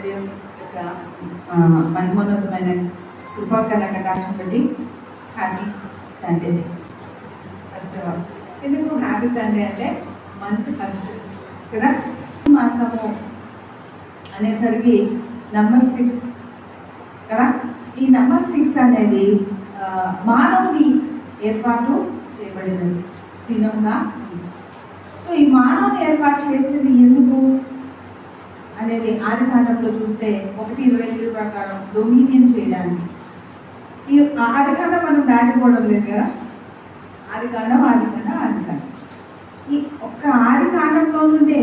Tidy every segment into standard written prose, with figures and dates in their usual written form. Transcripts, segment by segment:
దేవుని యొక్క మహిమోన్నతమైన కృపాకరణ కటాక్షం బట్టి happy Sunday. First of all ఎందుకు హ్యాపీ సండే అంటే మంత్ ఫస్ట్ కదా, మాసము అనేసరికి నంబర్ 6 కదా. ఈ నంబర్ 6 అనేది మానవుని ఏర్పాటు చేయబడినది దినంగా. సో ఈ మానవుని ఏర్పాటు చేసేది ఎందుకు అనేది ఆది కాండంలో చూస్తే 1:28 ప్రకారం డొమినియన్ చేయడానికి. ఈ ఆది కాండం మనం దాటిపోవడం లేదు కదా, ఆది కాండం ఈ ఒక్క ఆది కాండంలో నుండే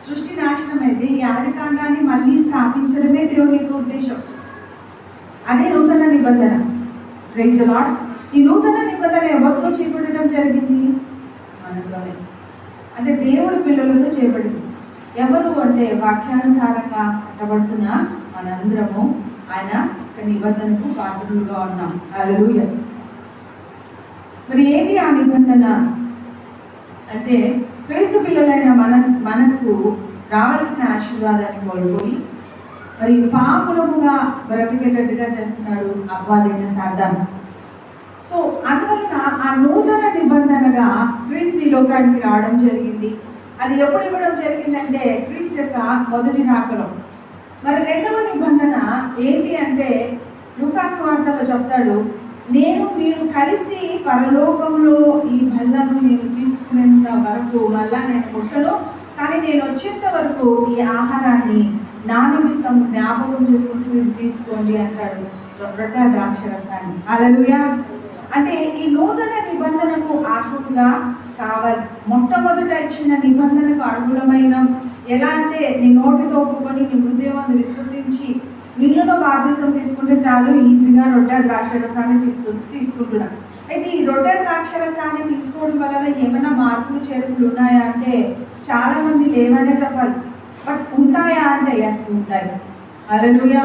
సృష్టి నాశనం అయితే ఈ ఆది కాండాన్ని మళ్ళీ స్థాపించడమే దేవుని యొక్క ఉద్దేశం. అదే నూతన నిబంధన. Praise the Lord. ఈ నూతన నిబంధన ఎవరితో చేయబడడం జరిగింది? మనతోనే, అంటే దేవుడి పిల్లలతో చేయబడింది. ఎవరు అంటే వాక్యానుసారంగా కట్టబడుతున్న మనందరము ఆయన ఒక నిబంధనకు పాత్రులుగా ఉన్నాం. హల్లెలూయా. మరి ఏంటి ఆ నిబంధన అంటే, క్రీస్తు పిల్లలైన మనకు రావాల్సిన ఆశీర్వాదాన్ని కోల్పోయి మరి పాపులముగా బ్రతికేటట్టుగా చేస్తున్నాడు అపవాదైన సాతాను. సో అందువలన ఆ నూతన నిబంధనగా క్రీస్తు ఈ లోకానికి రావడం జరిగింది. అది ఎప్పుడు ఇవ్వడం జరిగిందంటే క్రీస్తు యొక్క మొదటి రాకలో. మరి రెండవ నిబంధన ఏంటి అంటే లూకాసు వార్తలో చెప్తాడు, మీరు కలిసి పరలోకంలో ఈ బల్లను నేను తీసుకునేంత వరకు మళ్ళా నేను ముట్టను, కానీ నేను వచ్చేంత వరకు ఈ ఆహారాన్ని నా నిమిత్తం జ్ఞాపకం చేసుకుంటూ మీరు తీసుకోండి అంటాడు. రొట్టె ద్రాక్ష రసాన్ని. హల్లెలూయా. అంటే ఈ నూతన నిబంధనకు అర్హులుగా కావాలి. మొట్టమొదట ఇచ్చిన నిబంధనకు అర్హులమైన ఎలా అంటే నీ నోటితో ఒప్పుకొని నీ హృదయం విశ్వసించి నీళ్ళలో బాధ్యతం తీసుకుంటే చాలు, ఈజీగా రొట్టె ద్రాక్ష రసాన్ని తీసుకుంటున్నాం. అయితే ఈ రొట్టె ద్రాక్ష రసాన్ని తీసుకోవడం వలన ఏమైనా మార్పులు చేర్పులు ఉన్నాయా అంటే చాలా మంది లేవనే చెప్పాలి. బట్ ఉంటాయా అంటే ఎస్ ఉంటాయి. హల్లెలూయా.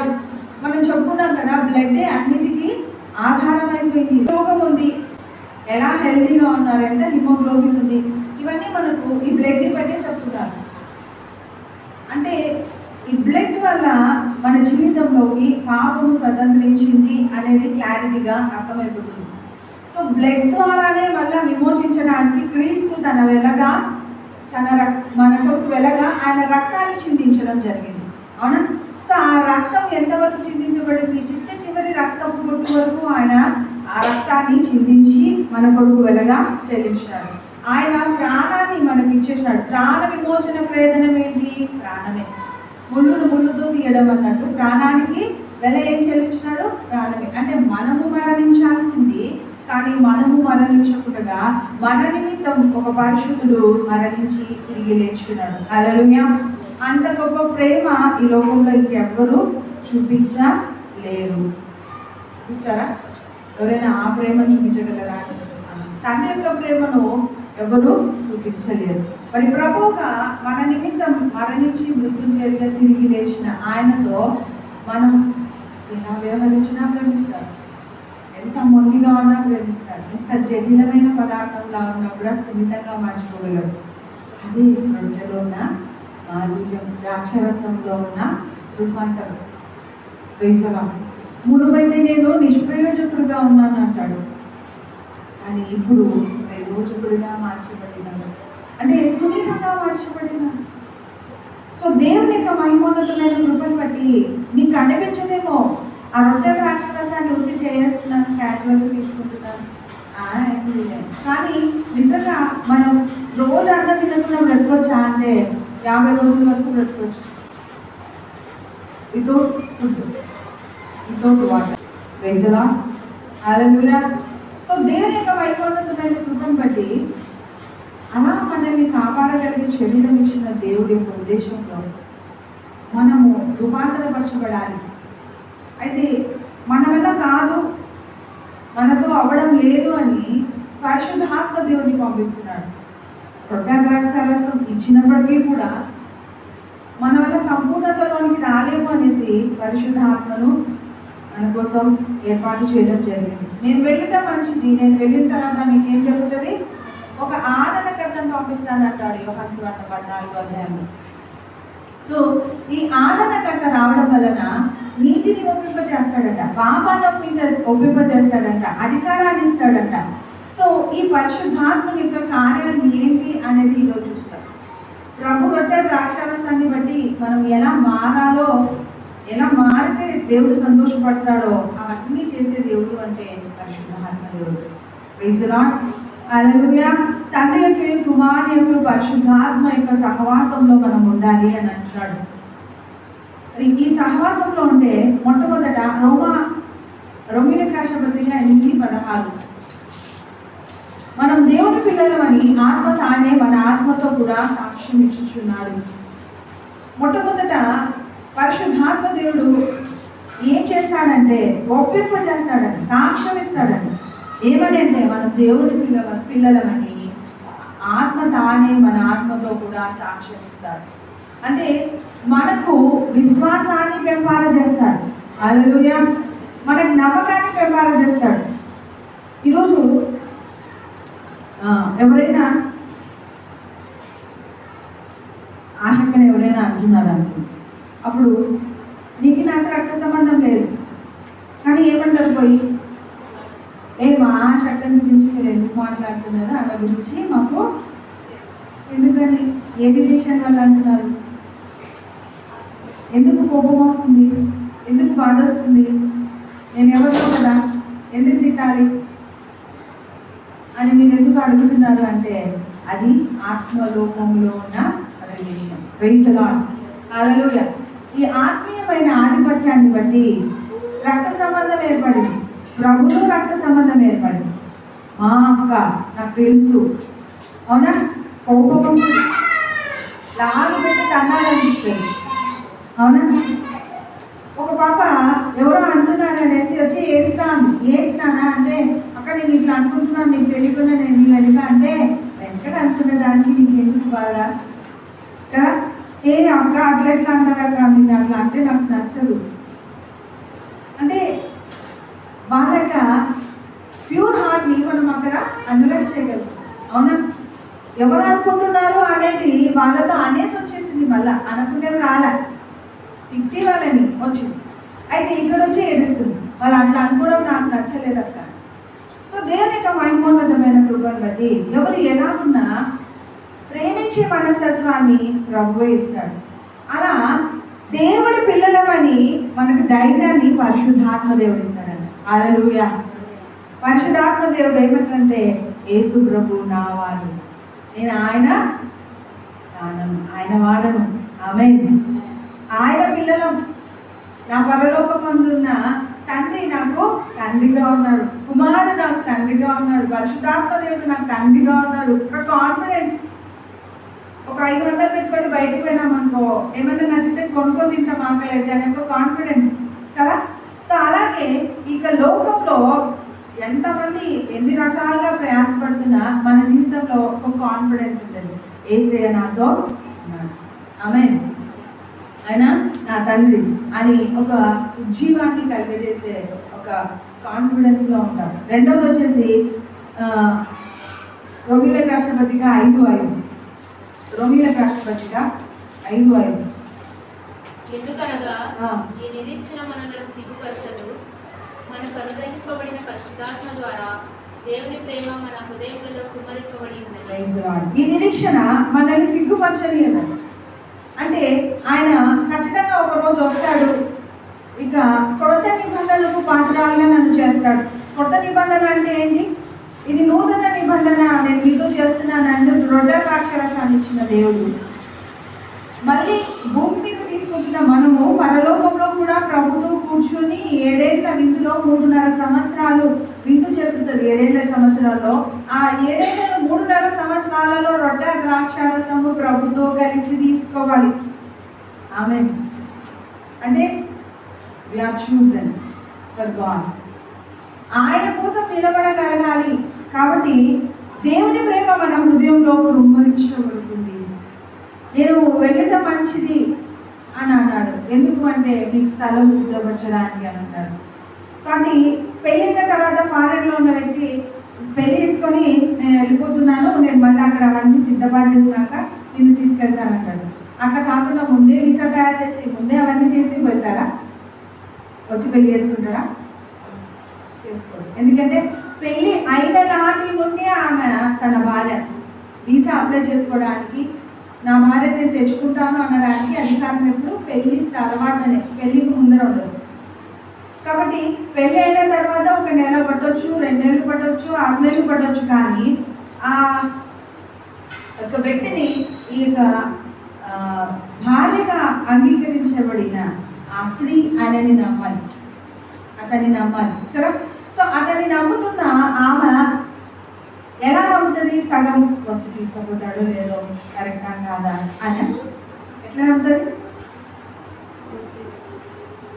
మనం చెప్పుకున్నాం కదా, బ్లడ్ అన్నిటికీ ఆధారం అయిపోయింది. రోగం ఉంది, ఎలా హెల్తీగా ఉన్నారు, ఎంత హిమోగ్లోబిన్ ఉంది, ఇవన్నీ మనకు ఈ బ్లడ్ని బట్టే చెప్తున్నారు. అంటే ఈ బ్లడ్ వల్ల మన జీవితంలోకి పాపము స్వతంత్రించింది అనేది క్లారిటీగా అర్థమైపోతుంది. సో బ్లడ్ ద్వారానే మళ్ళీ విమోచించడానికి క్రీస్తు మన కొరకు వెలగా ఆయన రక్తాన్ని చిందించడం జరిగింది. అవునా? సో ఆ రక్తం ఎంతవరకు చిందించబడింది? చివరి రక్తపు బొట్టు వరకు ఆయన ఆ రక్తాన్ని చిందించి మన కొరకు వెలగా చెల్లించినాడు. ఆయన ప్రాణాన్ని మనకి ఇచ్చేసినాడు. ప్రాణ విమోచన ప్రయోజనం ఏంటి? ప్రాణమే. ముళ్ళుతో తీయడం అన్నట్టు ప్రాణానికి వెల ఏం చెల్లించినాడు? ప్రాణమే. అంటే మనము మరణించాల్సింది, కానీ మనము మరణించకుండా మన నిమిత్తం ఒక పరిశుద్ధుడు మరణించి తిరిగి లేచున్నాడు. హల్లెలూయా. అంత గొప్ప ప్రేమ ఈ లోకంలో ఇంకెవ్వరూ చూపించలేరు. చూస్తారా? ఎవరైనా ఆ ప్రేమను చూపించగలరా? తండ్రి యొక్క ప్రేమను ఎవరు చూపించలేరు. మరి ప్రభువుగా మన నిమిత్తం మరణించి మృత్యుంజయుడిగా తిరిగి లేచిన ఆయనతో మనం ఎలా వ్యవహరించినా ప్రేమిస్తారు, ఎంత మొండిగా ఉన్నా ప్రేమిస్తారు, ఎంత జటిలమైన పదార్థంలా ఉన్నా కూడా సున్నితంగా మార్చుకోగలరు. అదే రొట్టెలో ఉన్న మాధుర్యం, ద్రాక్షరసంలో ఉన్న రూపాంతరం. మునుపైతే నేను నిష్ప్రయోజకుడుగా ఉన్నాను అంటాడు, కానీ ఇప్పుడు ప్రయోజకుడిగా మార్చబడినాడు, అంటే సున్నితంగా మార్చబడినాడు. సో దేవుని యొక్క మహిమోన్నతమైన కృపను బట్టి నీకు అనిపించదేమో ఆ రొట్టె ద్రాక్షరసాన్ని ఉత్తి చేస్తున్నాను, క్యాజువల్గా తీసుకుంటున్నాను, కానీ నిజంగా మనం రోజు అన్న తినకుండా బ్రతకొచ్చా అంటే 50 రోజుల వరకు బ్రతకొచ్చు without food, without water. Praise the Lord. Hallelujah. So దేవుని యొక్క మహిమోన్నతమైన కృపను బట్టి అలా మనల్ని కాపాడగలిగే శరీరం ఇచ్చిన దేవుడి యొక్క ఉద్దేశంలో మనము రూపాంతరపరచబడాలి. అయితే మన వల్ల కాదు, మనతో అవ్వడం లేదు అని పరిశుద్ధాత్మ దేవుడిని పంపిస్తున్నాడు. రొట్టె ద్రాక్షరసం ఇచ్చినప్పటికీ కూడా మన వల్ల సంపూర్ణతలోనికి రాలేము అనేసి పరిశుద్ధాత్మను మన కోసం ఏర్పాటు చేయడం జరిగింది. నేను వెళ్ళటం మంచిది, నేను వెళ్ళిన తర్వాత మీకేం జరుగుతుంది? ఒక ఆదరణకర్తను పంపిస్తానంటాడు యోహాను సువార్త 14వ అధ్యాయంలో. సో ఈ ఆదరణకర్త రావడం వలన నీతిని ఒప్పింపజేస్తాడంట, పాపాన్ని ఒప్పింపజేస్తాడంట, అధికారాన్ని ఇస్తాడంట. సో ఈ పరిశుద్ధాత్మ యొక్క కార్యాలు ఏంటి అనేది ఈరోజు చూస్తాం. ప్రభు రొట్టె ద్రాక్షారసాన్ని బట్టి మనం ఎలా మారాలో, ఎలా మారితే దేవుడు సంతోషపడతాడో అవన్నీ చేసే దేవుడు అంటే పరిశుద్ధాత్మ దేవుడు. Praise the Lord. హల్లెలూయా. తండ్రి యొక్క కుమారుని యొక్క పరిశుద్ధాత్మ యొక్క సహవాసంలో మనం ఉండాలి అని అంటున్నాడు. ఈ సహవాసంలో ఉంటే మొట్టమొదట రోమీయులకు రాసిన పత్రిక 8:16 మనం దేవుని పిల్లలమని ఆత్మ తానే మన ఆత్మతో కూడా సాక్ష్యం ఇచ్చుచున్నాడు. మొట్టమొదట పరిశుద్ధాత్మ దేవుడు ఏం చేస్తాడంటే ఒప్పింపజేస్తాడంట, సాక్ష్యం ఇస్తాడంట. ఏమని అంటే మనం దేవుని పిల్లలమని ఆత్మ తానే మన ఆత్మతో కూడా సాక్ష్యం ఇస్తాడు. అంటే మనకు విశ్వాసాన్ని పెంపాల చేస్తాడు. హల్లెలూయా. మనకు నమ్మకాన్ని పెంపాల చేస్తాడు. ఈరోజు ఎవరైనా ఆశక్కని ఎవరైనా అంటున్నారు అనుకో, అప్పుడు నీకు నాకు రక్త సంబంధం లేదు, కానీ ఏమంటారు పోయి, మా ఆశక్కని గురించి మీరు ఎందుకు మాట్లాడుతున్నారు, ఆమె గురించి మాకు ఎందుకని, ఏ రిలేషన్ వల్ల అంటున్నారు, ఎందుకు కోపం వస్తుంది, ఎందుకు బాధ వస్తుంది, నేను ఎవరితో కదా ఎందుకు తిట్టాలి అని మీరు ఎందుకు అడుగుతున్నారు అంటే అది ఆత్మలోకంలో ఉన్న relation. Praise the Lord. Hallelujah. ఈ ఆత్మీయమైన ఆధిపత్యాన్ని బట్టి రక్త సంబంధం ఏర్పడింది. ప్రభువు రక్త సంబంధం ఏర్పడింది. మా అక్క నాకు తెలుసు, అవునా, కోపం వస్తుంది, లాగు పెట్టి తన్నాలనిపిస్తుంది, అవునా. ఒక పాప ఎవరో అంటున్నారు అనేసి వచ్చి ఏడుస్తా ఉంది. ఏంటినానా అంటే అక్కడ నేను ఇట్లా అనుకుంటున్నాను, నీకు తెలియకుండా నేను నీ వెనుక అంటే వెంకట అనుకునే దానికి నీకు ఎందుకు బాధ కదా, అక్క అట్లా ఎట్లా అంటారు అక్క, నేను అట్లా అంటే నాకు నచ్చదు అంటే వాళ్ళ యొక్క ప్యూర్ హార్ట్ని మనం అక్కడ అనలైజ్ చేయగలం. అవునా. ఎవరు అనుకుంటున్నారు అనేది వాళ్ళతో అనేసి వచ్చేసింది, మళ్ళీ అనుకునేవి రాలే, తిట్టి వాళ్ళని వచ్చింది. అయితే ఇక్కడ వచ్చి ఏడుస్తుంది, వాళ్ళు అట్లా అనుకోవడం నాకు నచ్చలేదు అక్క. సో దేవుని యొక్క మహిమోన్నతమైన కృపను బట్టి ఎవరు ఎలా ఉన్నా ప్రేమించే మనస్తత్వాన్ని ప్రభువే ఇస్తాడు. అలా దేవుడి పిల్లలమని మనకు ధైర్యాన్ని పరిశుద్ధాత్మ దేవుడు ఇస్తాడంట. హల్లెలూయా. పరిశుద్ధాత్మ దేవుడు ఏమంటే యేసు ప్రభు నా వాడు, నేను ఆయన దానను, ఆయన వాడను, ఆమేన్. ఆయన పిల్లలం. నా పరలోకమందున్న తండ్రి నాకు తండ్రిగా ఉన్నాడు, కుమారుడు నాకు తండ్రిగా ఉన్నాడు, పరిశుద్ధాత్మ దేవుడు నాకు తండ్రిగా ఉన్నాడు. ఒక కాన్ఫిడెన్స్. ఒక 500 పెట్టుకొని బయటకు పోయినామనుకో, ఏమన్నా నచ్చితే కొనుక్కొని తింటాం ఆకలి అయితే అనే ఒక కాన్ఫిడెన్స్ కదా. సో అలాగే ఇక లోకంలో ఎంతమంది ఎన్ని రకాలుగా ప్రయాసపడుతున్నా మన జీవితంలో ఒక కాన్ఫిడెన్స్ ఉంటుంది, యేసయ్య నాతో ఉన్నాడు, ఆమేన్, ఆయన నా తండ్రి అని ఒక ఉజ్జీవాన్ని కలిగజేసే ఒక కాన్ఫిడెన్స్లో ఉంటాం. రెండోది వచ్చేసి రోమీయులకు రాసిన పత్రిక 5:5. రోమీయులకు రాసిన పత్రిక 5:5. ఎందుకనగా ఈ నిరీక్షణ మనలను సిగ్గుపరచదు, మనకు అనుగ్రహింపబడిన పరిశుద్ధాత్మ ద్వారా దేవుని ప్రేమ మన హృదయములలో కుమ్మరింపబడి ఉన్నది. ఈ నిరీక్షణ మనల్ని సిగ్గుపరచలేదు. అంటే ఆయన ఖచ్చితంగా ఒక రోజు వస్తాడు, ఇక కొత్త నిబంధనలకు పాత్రలుగా నన్ను చేస్తాడు. కొత్త నిబంధన అంటే ఏంటి? ఇది నూతన నిబంధన నేను మీతో చేస్తున్నాను అంటూ రొట్టె ద్రాక్షారసాన్ని ఇచ్చిన దేవుడు మళ్ళీ భూమి మీద తీసుకుంటున్న మనము పరలోకంలో కూడా ప్రభుతో కూర్చొని 7 ఏళ్ల విందులో 3.5 సంవత్సరాలు విందు జరుగుతుంది. 7 ఏళ్ల సంవత్సరాల్లో ఆ 7 ఏళ్ల 3.5 సంవత్సరాలలో రొట్టె ద్రాక్షారసము ప్రభుతో కలిసి తీసుకోవాలి. ఆమేన్. అంటే we are chosen for God. ఆయన కోసం నిలబడగలగాలి. కాబట్టి దేవుని ప్రేమ మన హృదయంలో కుమ్మరించబడుతుంది. నేను వెళ్ళటం మంచిది అని అన్నాడు. ఎందుకు అంటే మీకు స్థలం సిద్ధపరచడానికి అని అన్నాడు. కానీ పెళ్ళైన తర్వాత ఫారెన్లో ఉన్న వ్యక్తి పెళ్ళి చేసుకొని నేను వెళ్ళిపోతున్నాను, నేను మళ్ళీ అక్కడ అవన్నీ సిద్ధపాటు చేసినాక నిన్ను తీసుకెళ్తానంటాడు. అట్లా కాకుండా ముందే వీసా తయారు చేసి ముందే అవన్నీ చేసి వెళ్తాడా? వచ్చి పెళ్లి చేసుకుంటాడా? చేసుకోడు. ఎందుకంటే పెళ్ళి అయిన నాటి నుండి ఆమె తన భార్య వీసా అప్లై చేసుకోవడానికి, నా భార్య నేను తెచ్చుకుంటాను అనడానికి అధికారం ఎప్పుడు పెళ్ళి తర్వాతనే, పెళ్ళికి ముందర ఉండదు. కాబట్టి పెళ్ళి అయిన తర్వాత 1 నెల పట్టొచ్చు, 2 నెలలు పట్టొచ్చు, 6 నెలలు పట్టొచ్చు, కానీ ఆ ఒక వ్యక్తిని ఈ యొక్క భార్యగా అంగీకరించబడిన ఆ స్త్రీ ఆయనని నమ్మాలి, అతన్ని నమ్మాలి కదా. సో అతన్ని నమ్ముతున్న ఆమె ఎలా నమ్ముతుంది? సగం వచ్చి తీసుకుపోతాడో లేదో, కరెక్టా కాదా అని ఎట్లా నమ్ముతుంది?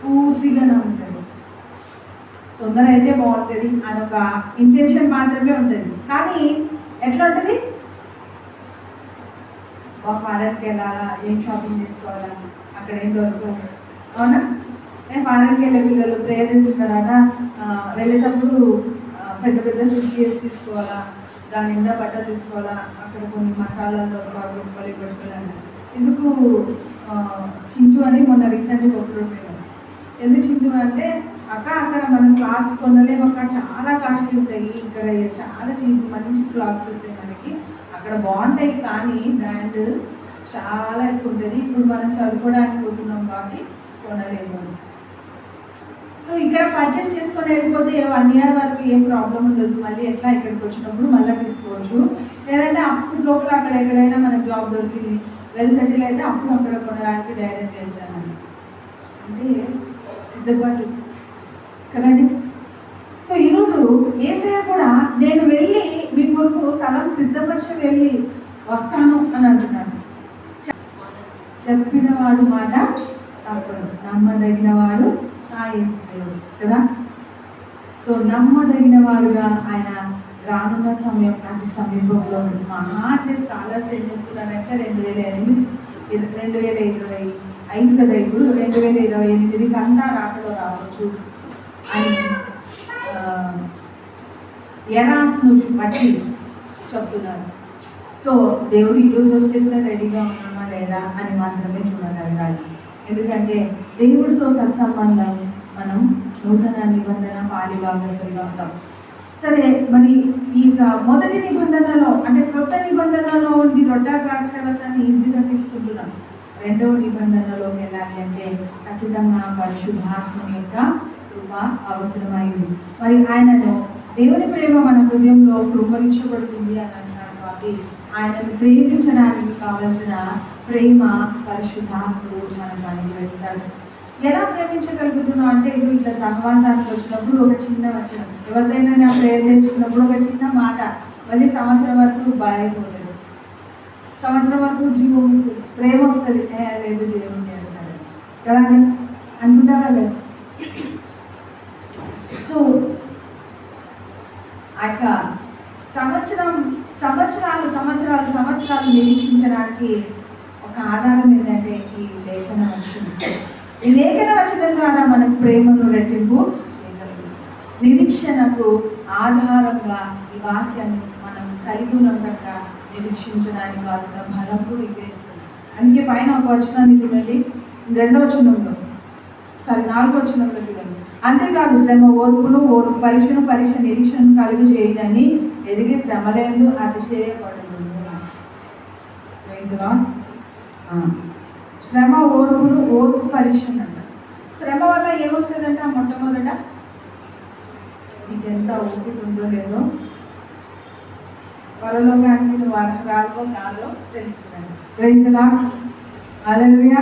పూర్తిగా నమ్ముతుంది. తొందర అయితే బాగుంటుంది అని ఒక ఇంటెన్షన్ మాత్రమే ఉంటుంది. కానీ ఎట్లా ఉంటుంది? ఫారెన్కి వెళ్ళాలా, ఏం షాపింగ్ చేసుకోవాలా, అక్కడ ఏం దొరకవు, అవునా? నేను ఫారెన్కి వెళ్ళే పిల్లలు ప్రేయర్ చేసిన తర్వాత వెళ్ళేటప్పుడు పెద్ద పెద్ద సూట్ కేసు తీసుకోవాలా, దాని నిండా బట్టలు తీసుకోవాలా, అక్కడ కొన్ని మసాలాలు దొరకాలి, పెట్టుకోవాలి. ఎందుకు చింటూ అని మొన్న రీసెంట్గా ఒకరు ఎందుకు చింటూ అంటే, అక్కడ మనం క్లాత్స్ కొనలేము అక్క, చాలా కాస్ట్లీ ఉంటాయి, ఇక్కడ చాలా చీప్ మంచి క్లాత్స్ వస్తాయి మనకి, అక్కడ బాగుంటాయి కానీ బ్రాండ్ చాలా ఎక్కువ ఉంటుంది, ఇప్పుడు మనం చదువుకోవడానికి పోతున్నాం కాబట్టి కొనలేము. సో ఇక్కడ పర్చేస్ చేసుకొని వెళ్ళిపోతే 1 year వరకు ఏం ప్రాబ్లం ఉండదు, మళ్ళీ ఎట్లా ఇక్కడికి వచ్చినప్పుడు మళ్ళీ తీసుకోవచ్చు. లేదంటే అప్పుడు లోపల అక్కడ ఎక్కడైనా మనకు జాబ్ దొరికింది, వెల్ సెటిల్ అయితే అప్పుడు అక్కడ కొనడానికి ధైర్యం తెచ్చానని అంటే సిద్ధపాటు కదండి. సో ఈరోజు యేసయ్య కూడా నేను వెళ్ళి మీ కొరకు స్థలం సిద్ధపరిచి వెళ్ళి వస్తాను అని అంటున్నాను. చెప్పిన వాడు మాట తప్పడు, నమ్మదగిన వాడు నా యేసు దేవుడు కదా. సో నమ్మదగిన వాడుగా ఆయన రానున్న సమయం అతి సమీపంలో ఉంది. మహా అంటే స్కాలర్స్ ఏం చెప్తున్నారంటే 2008, 2025 కదా, ఇప్పుడు 2028కి అంతా రాకలో రావచ్చు అని ఎరాస్ను బట్టి చెప్తున్నారు. సో దేవుడు ఈరోజు వస్తే కూడా రెడీగా ఉన్నామా లేదా అని మాత్రమే చూడగలగాలి. ఎందుకంటే దేవుడితో సత్సంబంధం మనం నూతన నిబంధన పాలిభాగస్తులుగా ఉంటాం. సరే, మరి ఈ మొదటి నిబంధనలో అంటే కొత్త నిబంధనలో ఉండి రొట్టె ద్రాక్షరసాన్ని ఈజీగా తీసుకుంటున్నాం. రెండవ నిబంధనలోకి వెళ్ళాలి అంటే ఖచ్చితంగా పరిశుద్ధాత్మని యొక్క కృప అవసరమైంది. మరి ఆయనను దేవుని ప్రేమ మన హృదయంలో కృపరించబడుతుంది అని అంటున్నాడు. కాబట్టి ఆయనను ప్రేమించడానికి కావలసిన ప్రేమ పరిశుద్ధాత్ముడు మనకు అనుగ్రహిస్తాడు. ఎలా ప్రేమించగలుగుతున్నాం అంటే ఇది ఇట్లా సహవాసానికి వచ్చినప్పుడు ఒక చిన్న వచనం, ఎవరిదైనా నా ప్రేయర్ చేసుకున్నప్పుడు ఒక చిన్న మాట, మళ్ళీ సంవత్సరం వరకు బాగైపోతుంది, సంవత్సరం వరకు జీవం వస్తుంది, ప్రేమ వస్తుంది, లేదు జీవం చేస్తాడు కదా అనుకుంటారా లేదు. సో ఆ యొక్క సంవత్సరాలు నిరీక్షించడానికి ఒక ఆధారం ఏంటంటే ఈ లేఖన వచనం. ఈ లేఖన వచనం ద్వారా మన ప్రేమను రెట్టింపు చేయగలుగుతాం. నిరీక్షణకు ఆధారంగా ఈ వాక్యాన్ని మనం కలిగి ఉన్నట్టుగా నిరీక్షించడానికి కావాల్సిన బలం కూడా ఇదే ఇస్తుంది. అందుకే పైన ఒక వచనాన్ని చూడండి, 2వ వచనంలో 4వ వచనంలో చూడండి. అంతేకాదు శ్రమ ఓర్పును, ఓర్పు పరీక్ష నిరీక్షణను కలుగు చేయడని ఎదిగి శ్రమలేదు అతిశయపడు. శ్రమ ఓర్పును, ఓర్పు పరీక్ష అంట. శ్రమ వల్ల ఏమొస్తుందంట? మొట్టమొదట నీకు ఎంత ఓపిక ఉందో లేదో, పరలోకానికి నువ్వు రాకో కాదో తెలుస్తుందండి. ప్రైజ్ ది లార్డ్, హల్లెలూయా.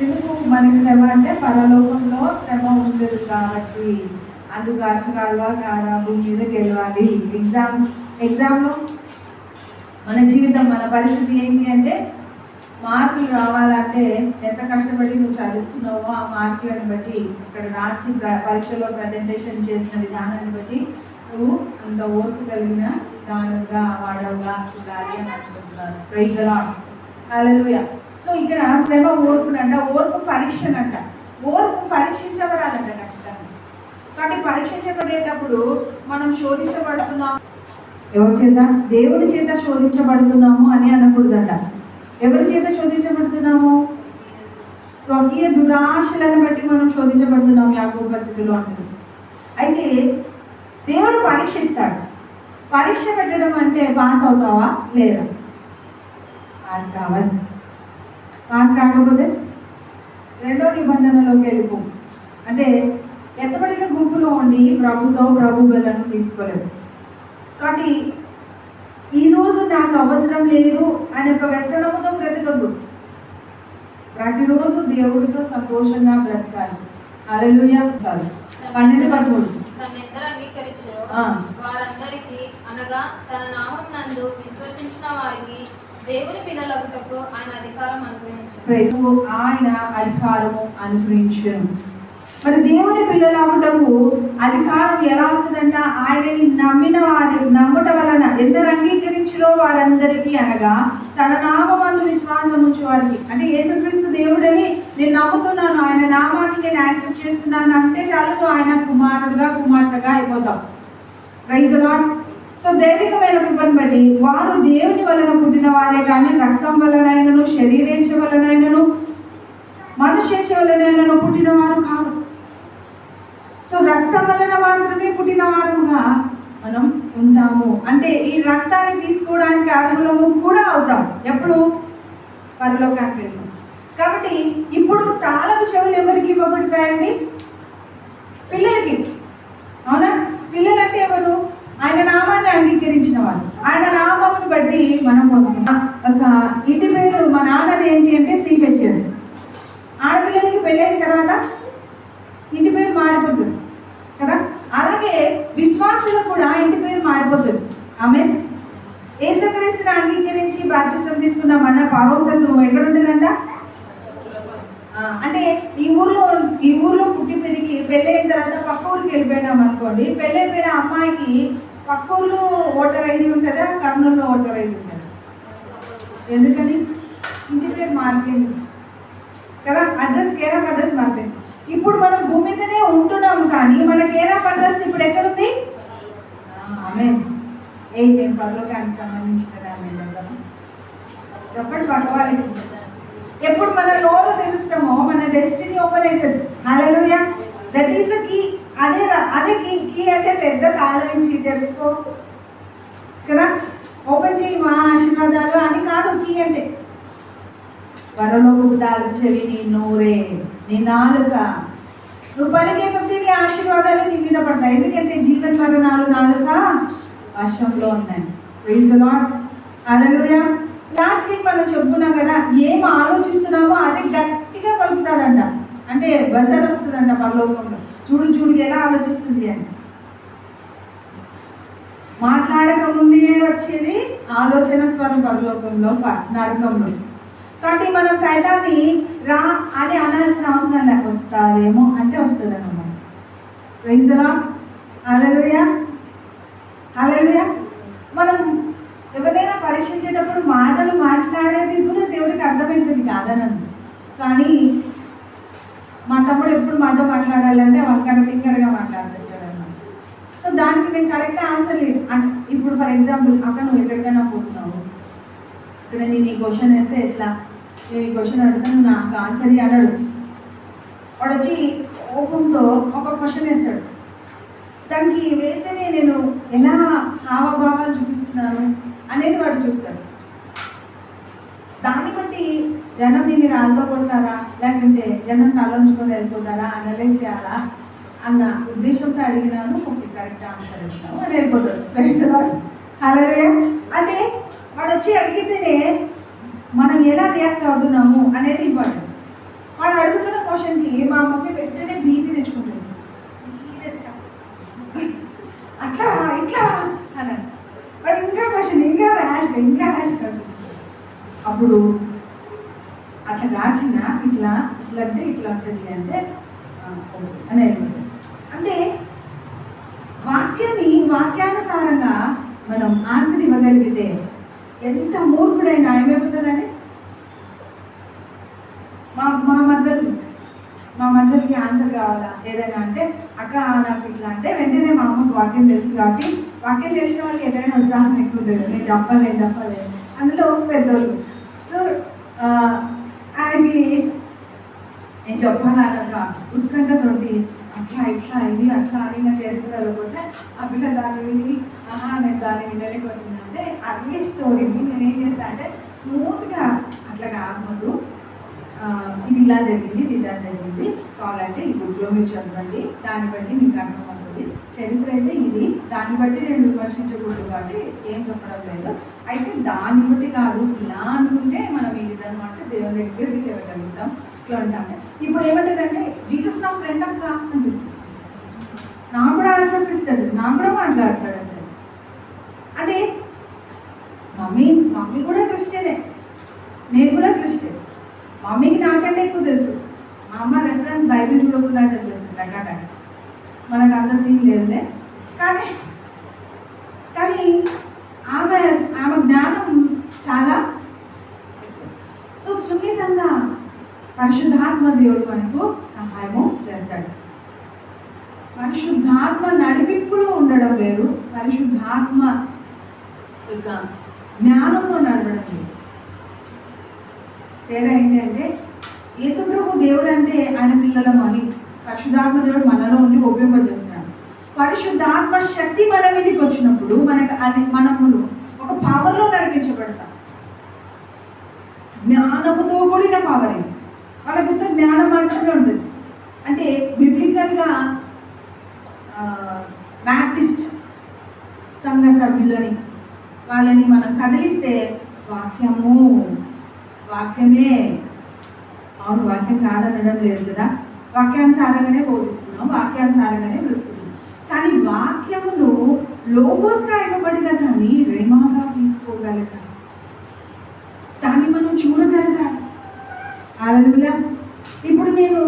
ఎందుకు మనకి శ్రమ అంటే పరలోకంలో శ్రమ ఉండదు కాబట్టి, అందుకు అర్హురాలుగా కాదా, భూమి మీద గెలవాలి. ఎగ్జామ్లో మన జీవితం, మన పరిస్థితి ఏంటి అంటే మార్కులు రావాలంటే ఎంత కష్టపడి నువ్వు చదువుతున్నావో ఆ మార్కులను బట్టి, ఇక్కడ రాసి పరీక్షలో ప్రజెంటేషన్ చేసిన విధానాన్ని బట్టి నువ్వు అంత ఓర్పు కలిగిన దానుగా వాడవుగా చూడాలి అని అనుకుంటున్నాను. Praise the Lord, hallelujah. So ఇక్కడ శ్రమ ఓర్పునంట, ఓర్పు పరీక్షనంట. ఓర్పు పరీక్షించబడాలంట ఖచ్చితంగా. కాబట్టి పరీక్షించబడేటప్పుడు మనం శోధించబడుతున్నాము ఎవరి చేత? దేవుడి చేత శోధించబడుతున్నాము అని అనకూడదంట. ఎవరి చేత శోధించబడుతున్నాము? స్వకీయ దురాశలను బట్టి మనం శోధించబడుతున్నాము. యాకోబు పత్రికలో అంటుంది. అయితే దేవుడు పరీక్షిస్తాడు. పరీక్ష పెట్టడం అంటే పాస్ అవుతావా లేదా? పాస్ కావాలి. పాస్ కాకపోతే రెండో నిబంధనలోకి వెళ్ళిపో. అంటే ఎత్తబడిన గుంపులో ఉండి ప్రభు బలను తీసుకోలేదు. కాబట్టి ఈరోజు నాకు అవసరం లేదు అనే ఒక వ్యసనముతో బ్రతకద్దు. ప్రతిరోజు దేవుడితో సంతోషంగా బ్రతకాలి. హల్లెలూయా. చాలు 12:13. తనెందరు అంగీకరించారో వారందరికీ అనగా తన నామం నందు విశ్వసించిన వారికి దేవుని పిల్లలగుటకు ఆయన అధికారం అనుగ్రహించారు. ఆయన అధికారము అనుగ్రహించను. మరి దేవుని పిల్లలగుటకు అధికారం ఎలా వస్తుందంట? ఆయనని నమ్ముట వలన ఎందరు అంగీకరించిలో వారందరికీ అనగా తన నామమందు విశ్వాసం ఉంచు వారికి. అంటే యేసుక్రీస్తు దేవుడని నేను నమ్ముతున్నాను, ఆయన నామాన్ని నేను యాక్సెప్ట్ చేస్తున్నాను అంటే చాలు, ఆయన కుమారుడుగా కుమార్తెగా అయిపోతాం. Praise lord. సో దైవికమైన కృపను బట్టి వారు దేవుని వలన పుట్టిన వారే కానీ రక్తం వలనైనను శరీరేచ్ఛ వలనైనను మనుష్యేచ్ఛ వలనైనను పుట్టిన వారు కాదు. సో రక్తం వలన మాత్రమే పుట్టిన వారుగా మనం ఉంటాము. అంటే ఈ రక్తాన్ని తీసుకోవడానికి అర్హులము కూడా అవుతాం. ఎప్పుడు? పరలోకానికి వెళ్తాం. కాబట్టి ఇప్పుడు తాళపు చెవులు ఎవరికి ఇవ్వబడతాయండి? పిల్లలకి. అవునా? పిల్లలంటే ఎవరు? ఆయన నామాన్ని అంగీకరించిన వారు. ఆయన నామమును బట్టి మనం పొందుతాం. ఒక ఇంటి పేరు మా నాన్నది ఏంటి అంటే సిహెచ్ఎస్. ఆడపిల్లలకి పెళ్ళైన తర్వాత ఇంటి పేరు మారిపోతుంది కదా. అలాగే విశ్వాసులకు కూడా ఇంటి పేరు మారిపోతుంది. ఆమేన్. యేసుక్రీస్తుని అంగీకరించి బాప్తిసం తీసుకున్న మన పరలోకం ఎక్కడ ఉంటుందంట? అంటే ఈ ఊర్లో పుట్టి పెరిగి పెళ్ళైన తర్వాత పక్క ఊరికి వెళ్ళిపోయినాం అనుకోండి. పెళ్ళైపోయిన అమ్మాయికి పక్క ఊర్లో ఓటర్ ఐడి ఉంటుందా, కర్నూలులో ఓటర్ ఐడి ఉంటుందా? ఎందుకని? ఇంటి పేరు మారిపోయింది కదా. అడ్రస్, కేర్ ఆఫ్ అడ్రస్ మారిపోయింది. ఇప్పుడు మనం భూమి మీదనే ఉంటున్నాము కానీ మన కేర్ ఆఫ్ అడ్రస్ ఇప్పుడు ఎక్కడుంది? ఆమేన్. నేను పరలోకానికి సంబంధించి కదా చెప్పండి. పక్కవాళ్ళకి ఎప్పుడు మన నోరు తెలుస్తామో మన డెస్టినీ ఓపెన్ అవుతుంది. Hallelujah. That is the key. అదే కీ అంటే పెద్ద తాళం ఇచ్చి తెలుసుకో కదా, ఓపెన్ చేయి మా ఆశీర్వాదాలు అని కాదు. కీ అంటే పరలోకపు తాళం చెవి నీ నోరే, నీ నాలుక. నువ్వు పలికే కొద్దీ నీ ఆశీర్వాదాలు నీ మీద పడతాయి. ఎందుకంటే జీవన మరణాలు నాలుక వశంలో ఉన్నాయి. Praise the Lord. Hallelujah. Last week మనం చెప్పుకున్నాం కదా, ఏం ఆలోచిస్తున్నామో అదే గట్టిగా పలుకుతాదంట. అంటే బజర్ వస్తుందంట పరలోకంలో. చూడు ఎలా ఆలోచిస్తుంది అని. మాట్లాడక ముందే వచ్చేది ఆలోచన స్వరం పరలోకంలో, నరకంలో. కాబట్టి మనం సైతాన్ని రా అని అనాల్సిన అవసరం లేక వస్తాదేమో అంటే వస్తుంది అన్నమాట. Praise the Lord. Hallelujah. Hallelujah. మనం ఎవరైనా పరీక్షించేటప్పుడు మాటలు మాట్లాడేది కూడా దేవుడికి అర్థమవుతుంది కాదనను. కానీ మా తమ్ముడు ఎప్పుడు మాతో మాట్లాడాలంటే టింకరగా మాట్లాడుతుంటాడు అన్నమాట. సో దానికి మేము కరెక్ట్ ఆన్సర్ లేదు. అంటే ఇప్పుడు ఫర్ ఎగ్జాంపుల్ అక్కడ నువ్వు ఎక్కడికైనా పోతున్నావు, ఇక్కడ నేను ఈ క్వశ్చన్ వేస్తే ఎట్లా, నేను ఈ క్వశ్చన్ అడిగితే నువ్వు నాకు ఆన్సర్ అన్నాడు. వాడు వచ్చి కోపంతో ఒక క్వశ్చన్ వేస్తాడు. దానికి వేస్తేనే నేను ఎలా హావభావాలు చూపిస్తున్నాను అనేది వాడు చూస్తాడు. దాన్ని బట్టి జనం నిన్ను రాళ్ళతో కొడతారా లేకుంటే జనం తలంచుకొని వెళ్ళిపోతారా అనలైజ్ చేయాలా అన్న ఉద్దేశంతో అడిగినాను. ఓకే కరెక్ట్ ఆన్సర్ ఇచ్చినావు అని వెళ్ళిపోతాడు. Praise the Lord. హల్లెలూయా. అంటే వాడు వచ్చి అడిగితేనే మనం ఎలా రియాక్ట్ అవుతున్నాము అనేది ఇంపార్టెంట్. వాడు అడుగుతున్న క్వశ్చన్కి మా అమ్మకి వెంటనే బీపీ తెచ్చుకుంటుంది సీరియస్గా. అట్లా ఇట్లా అన్నాడు. వాడు ఇంకా క్వశ్చన్ ఇంకా ర్యాష్ కాదు. అప్పుడు అట్లా కాచిన ఇట్లా అంటే ఇట్లా ఉంటుంది అంటే అని అంటే వాక్యానుసారంగా మనం ఆన్సర్ ఇవ్వగలిగితే ఎంత మూర్ఖుడైనా ఏమైపోతుందండి. మా మద్దతుకి ఆన్సర్ కావాలా ఏదైనా అంటే అక్క నాకు ఇట్లా అంటే వెంటనే మా అమ్మకు వాక్యం తెలుసు కాబట్టి వాక్యం తెలిసిన వాళ్ళకి ఎటైనా ఉత్సాహం ఎక్కువ ఉంటుంది. నేను చెప్పలేదు అందులో పెద్దోళ్ళు. సో ఆయనకి నేను చెప్పాలన్న ఉత్కంఠతోటి అట్లా ఇట్లా ఇది అట్లా అని నా చరిత్రలో పోతే ఆ పిల్ల దాన్ని విని నేను దాన్ని వినలేకపోతుందంటే అదే స్టోరీని నేను ఏం చేస్తాను అంటే స్మూత్గా అట్లా కాదు, ఇది ఇలా జరిగింది, ఇది ఇలా జరిగింది, కావాలంటే ఈ బుక్లో మీరు చదవండి, దాన్ని బట్టి మీకు అర్థమవుతుంది. చరిత్ర అయితే ఇది, దాన్ని బట్టి నేను విమర్శించకూడదు కాబట్టి ఏం చెప్పడం లేదు. అయితే దాన్ని బట్టి కాదు, ఇలా అనుకుంటే మనం ఈ విధంగా అంటే దేవుని దగ్గరికి చేయగలుగుతాం. ఇట్లా ఉంటాము. ఇప్పుడు ఏమంటుందంటే జీసస్ నా ఫ్రెండ్ అక్క అంటుంది, నాకు కూడా ఆన్సర్స్ ఇస్తాడు, నాకు కూడా మాట్లాడతాడు అంటే. అదే మమ్మీ కూడా క్రిస్టియనే, నేను కూడా క్రిస్టియన్. మమ్మీకి నాకంటే ఎక్కువ తెలుసు. మా అమ్మ రెఫరెన్స్ బైబిల్ చూడకుండా చెప్పేస్తుంది టకాటక, మనకు అంత సీన్ లేదులే. కానీ ఆమె జ్ఞానం చాలా సో సున్నితంగా పరిశుద్ధాత్మ దేవుడు మనకు సహాయము చేస్తాడు. పరిశుద్ధాత్మ నడిపింపులో ఉండడం వేరు, పరిశుద్ధాత్మ యొక్క జ్ఞానంలో నడవడం వేరు. తేడా ఏంటంటే యేసుప్రభు దేవుడు అంటే ఆయన పిల్లలమని, పరిశుద్ధాత్మ దేవుడు మనలో ఉండి ఉపయోగపరుస్తున్నాడు. పరిశుద్ధాత్మ శక్తి మన మీదకి వచ్చినప్పుడు మనము ఒక పవర్లో నడిపించబడతాం. జ్ఞానముతో కూడిన పవర్. మనకు జ్ఞానం మాత్రమే ఉంటుంది. అంటే బిబ్లికల్గా బ్యాప్టిస్ట్ సంఘ సభ్యులని వాళ్ళని మనం కదిలిస్తే వాక్యమే అవును, వాక్యం కాదనడం లేదు కదా, వాక్యానుసారంగానే బోధిస్తున్నాం, వాక్యానుసారంగానే వెళుతున్నాం. కానీ వాక్యమును లోగోస్గా ఇవ్వబడిన దాన్ని రేమాగా తీసుకోగలగాలి, దాన్ని మనం చూడగలగాలి. హల్లెలూయా. ఇప్పుడు నేను